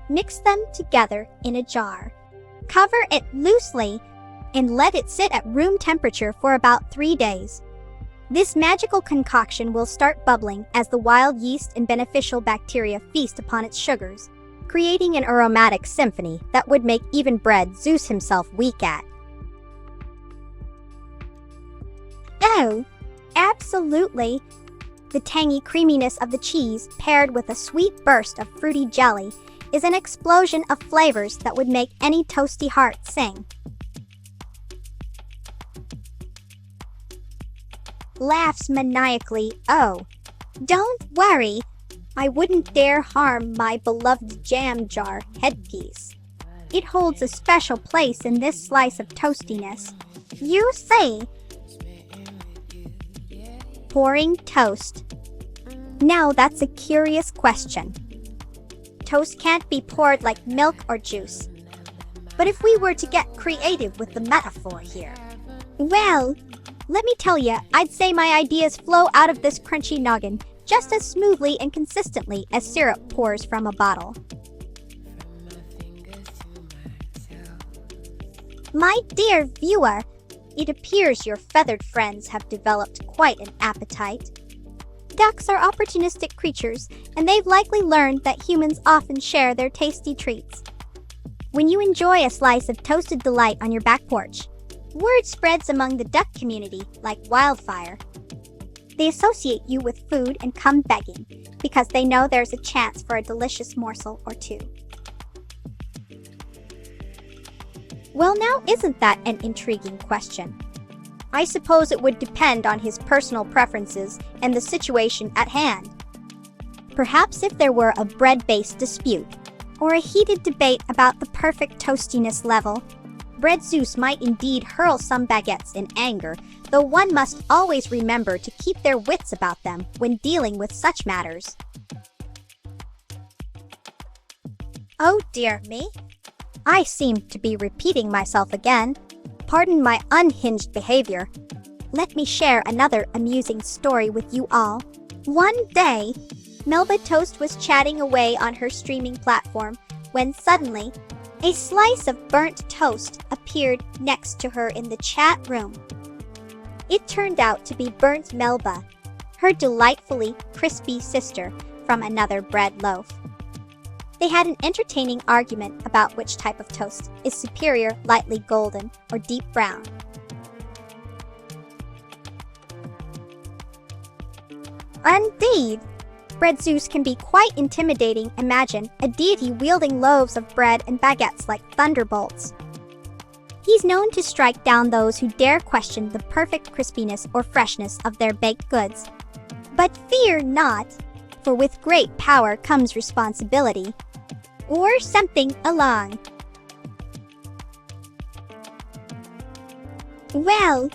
Mix them together in a jar. Cover it loosely and let it sit at room temperature for about 3 days. This magical concoction will start bubbling as the wild yeast and beneficial bacteria feast upon its sugars, creating an aromatic symphony that would make even bread Zeus himself weak at. Oh, absolutely! The tangy creaminess of the cheese paired with a sweet burst of fruity jelly is an explosion of flavors that would make any toasty heart sing. Laughs maniacally. Oh, don't worry, I wouldn't dare harm my beloved jam jar headpiece. It holds a special place in this slice of toastiness. You see, pouring toast. Now that's a curious question. Toast can't be poured like milk or juice. But if we were to get creative with the metaphor here, well, let me tell you, I'd say my ideas flow out of this crunchy noggin just as smoothly and consistently as syrup pours from a bottle. My dear viewer, it appears your feathered friends have developed quite an appetite. Ducks are opportunistic creatures, and they've likely learned that humans often share their tasty treats. When you enjoy a slice of toasted delight on your back porch, word spreads among the duck community like wildfire. They associate you with food and come begging because they know there's a chance for a delicious morsel or two. Well, now isn't that an intriguing question? I suppose it would depend on his personal preferences and the situation at hand. Perhaps if there were a bread-based dispute, or a heated debate about the perfect toastiness level, Bread Zeus might indeed hurl some baguettes in anger, though one must always remember to keep their wits about them when dealing with such matters. Oh dear me, I seem to be repeating myself again. Pardon my unhinged behavior. Let me share another amusing story with you all. One day, Melba Toast was chatting away on her streaming platform when suddenly, a slice of burnt toast appeared next to her in the chat room. It turned out to be burnt Melba, her delightfully crispy sister from another bread loaf. They had an entertaining argument about which type of toast is superior, lightly golden or deep brown. Indeed, Bread Zeus can be quite intimidating. Imagine a deity wielding loaves of bread and baguettes like thunderbolts. He's known to strike down those who dare question the perfect crispiness or freshness of their baked goods. But fear not, For with great power comes responsibility. Or something along. Well,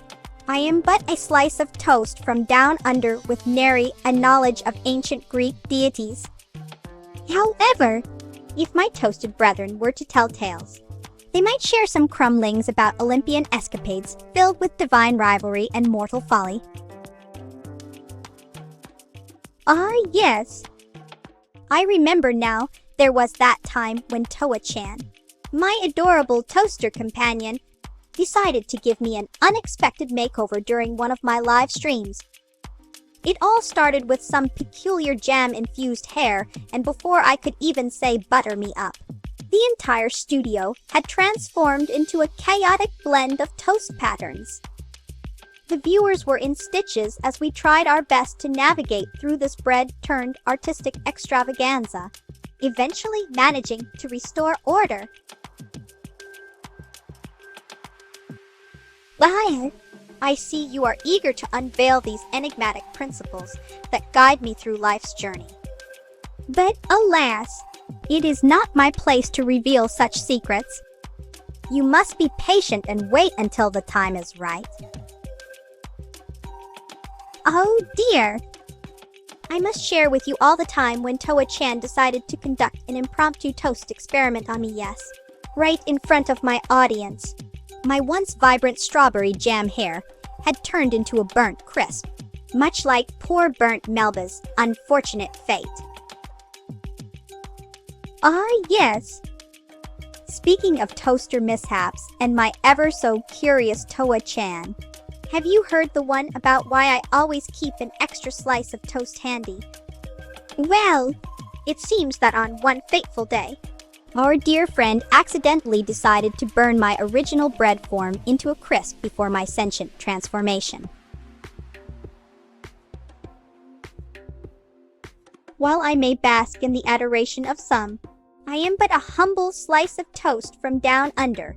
I am but a slice of toast from down under with nary a knowledge of ancient Greek deities. However, if my toasted brethren were to tell tales, they might share some crumblings about Olympian escapades filled with divine rivalry and mortal folly. Ah, yes. I remember now there was that time when Toa-chan, my adorable toaster companion, decided to give me an unexpected makeover during one of my live streams. It all started with some peculiar jam-infused hair, and before I could even say butter me up, the entire studio had transformed into a chaotic blend of toast patterns. The viewers were in stitches as we tried our best to navigate through this bread-turned-artistic extravaganza, eventually managing to restore order. Well, I see you are eager to unveil these enigmatic principles that guide me through life's journey. But alas, it is not my place to reveal such secrets. You must be patient and wait until the time is right. Oh dear! I must share with you all the time when Toa-chan decided to conduct an impromptu toast experiment on me, yes. Right in front of my audience. My once vibrant strawberry jam hair had turned into a burnt crisp, much like poor burnt Melba's unfortunate fate. Ah, yes. Speaking of toaster mishaps and my ever-so-curious Toa-chan, have you heard the one about why I always keep an extra slice of toast handy? Well, it seems that on one fateful day, our dear friend accidentally decided to burn my original bread form into a crisp before my sentient transformation. While I may bask in the adoration of some, I am but a humble slice of toast from down under,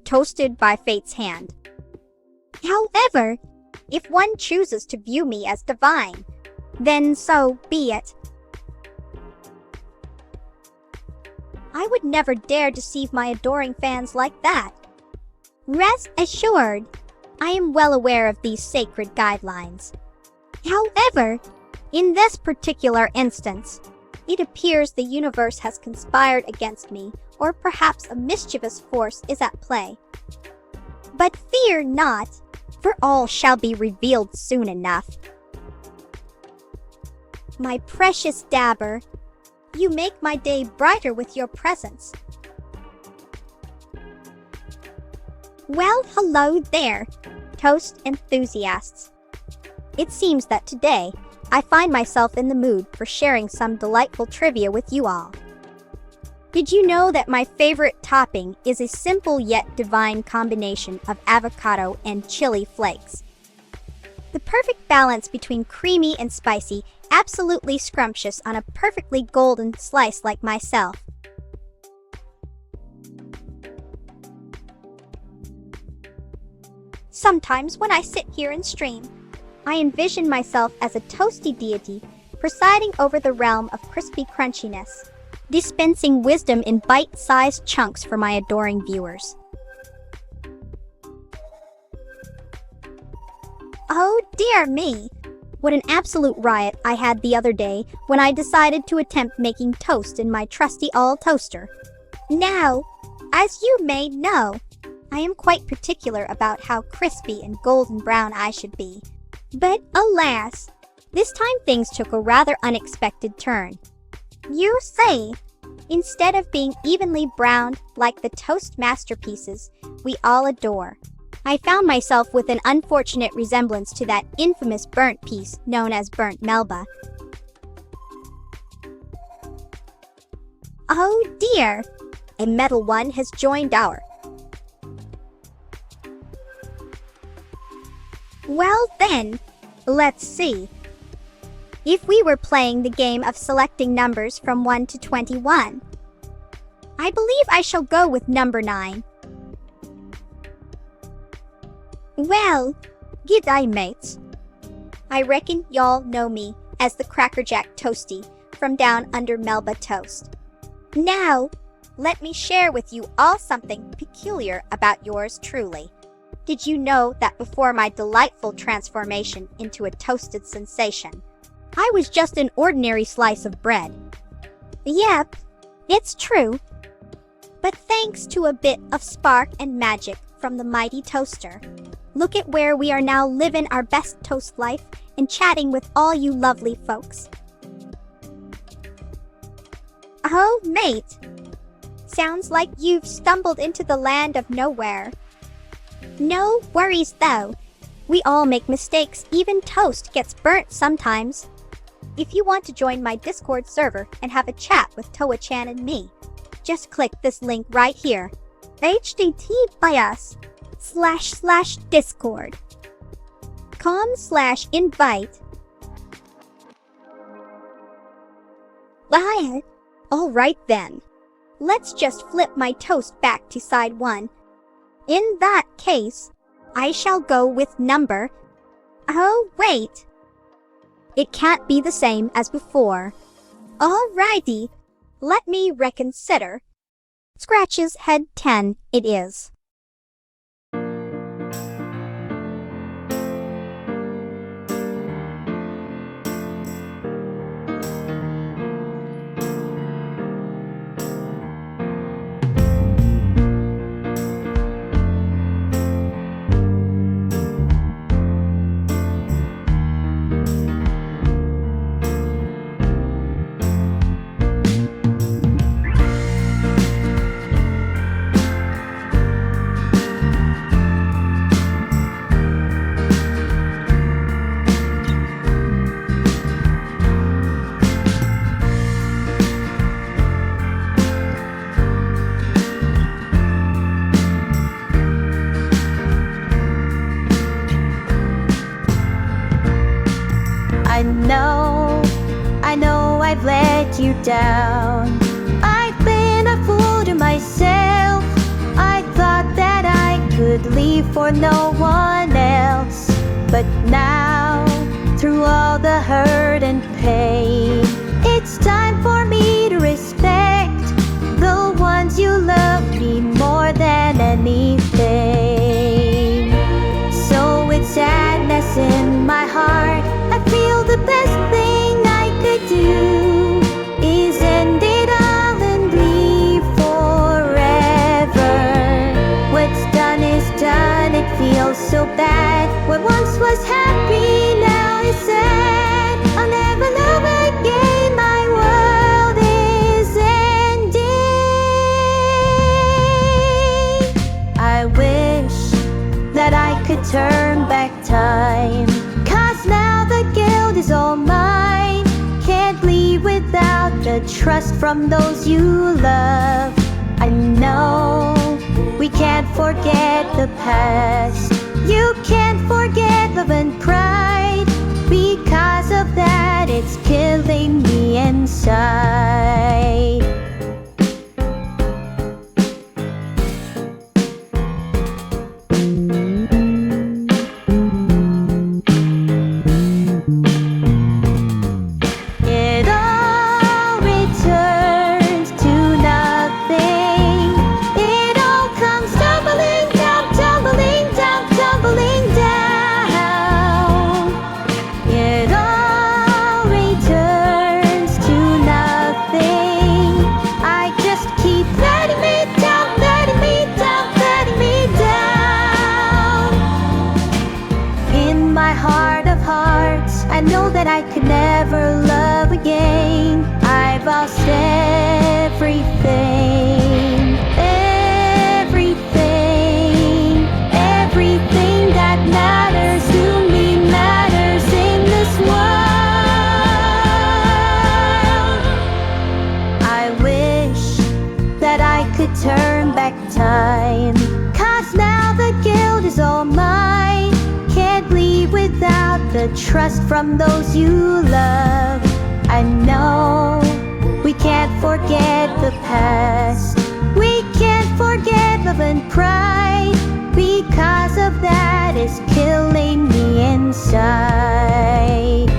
toasted by fate's hand. However, if one chooses to view me as divine, then so be it. I would never dare deceive my adoring fans like that. Rest assured, I am well aware of these sacred guidelines. However, in this particular instance, it appears the universe has conspired against me, or perhaps a mischievous force is at play. But fear not, for all shall be revealed soon enough. My precious dabber, you make my day brighter with your presence. Well, hello there, toast enthusiasts. It seems that today, I find myself in the mood for sharing some delightful trivia with you all. Did you know that my favorite topping is a simple yet divine combination of avocado and chili flakes? The perfect balance between creamy and spicy, absolutely scrumptious on a perfectly golden slice like myself. Sometimes when I sit here and stream, I envision myself as a toasty deity presiding over the realm of crispy crunchiness, dispensing wisdom in bite-sized chunks for my adoring viewers. Oh dear me! What an absolute riot I had the other day when I decided to attempt making toast in my trusty all-toaster. Now, as you may know, I am quite particular about how crispy and golden brown I should be. But alas, this time things took a rather unexpected turn. You see, instead of being evenly browned like the toast masterpieces we all adore, I found myself with an unfortunate resemblance to that infamous burnt piece known as burnt Melba. Oh dear! A metal one has joined our... Well then, let's see. If we were playing the game of selecting numbers from 1 to 21, I believe I shall go with number 9. Well, g'day mates. I reckon y'all know me as the Cracker Jack Toasty from down under Melba Toast. Now, let me share with you all something peculiar about yours truly. Did you know that before my delightful transformation into a toasted sensation, I was just an ordinary slice of bread? Yep, it's true. But thanks to a bit of spark and magic from the mighty toaster, look at where we are now living our best toast life and chatting with all you lovely folks. Oh, mate. Sounds like you've stumbled into the land of nowhere. No worries though. We all make mistakes, even toast gets burnt sometimes. If you want to join my Discord server and have a chat with Toa-chan and me, just click this link right here. https://discord.com/invite. Alright then. Let's just flip my toast back to side 1. In that case, I shall go with number... Oh, wait. It can't be the same as before. Alrighty. Let me reconsider. Scratch's head 10 it is. I know I've let you down. I've been a fool to myself. I thought that I could leave for no one else. But now, through all the hurt and pain, it's time for me to respect the ones you love me more than anything. So with sadness in my heart, I feel the best thing I could do is end it all and leave forever. What's done is done, it feels so bad. What once was happy now is sad. I'll never love again, my world is ending. I wish that I could turn back time, 'cause now the guilt is all mine. Can't leave without the trust from those you love. I know we can't forget the past. You can't forget love and pride. Because of that, it's killing me inside. It all returns to nothing. It all comes tumbling down, tumbling down, tumbling down. It all returns to nothing. I just keep letting me down, letting me down, letting me down. In my heart of hearts, I know that I could never love again. I've lost everything, everything, everything that matters to me matters in this world. I wish that I could turn back time, 'cause now the guilt is all mine. Can't leave without the trust from those you love. I know we can't forget the past. We can't forget love and pride. Because of that, it's killing me inside.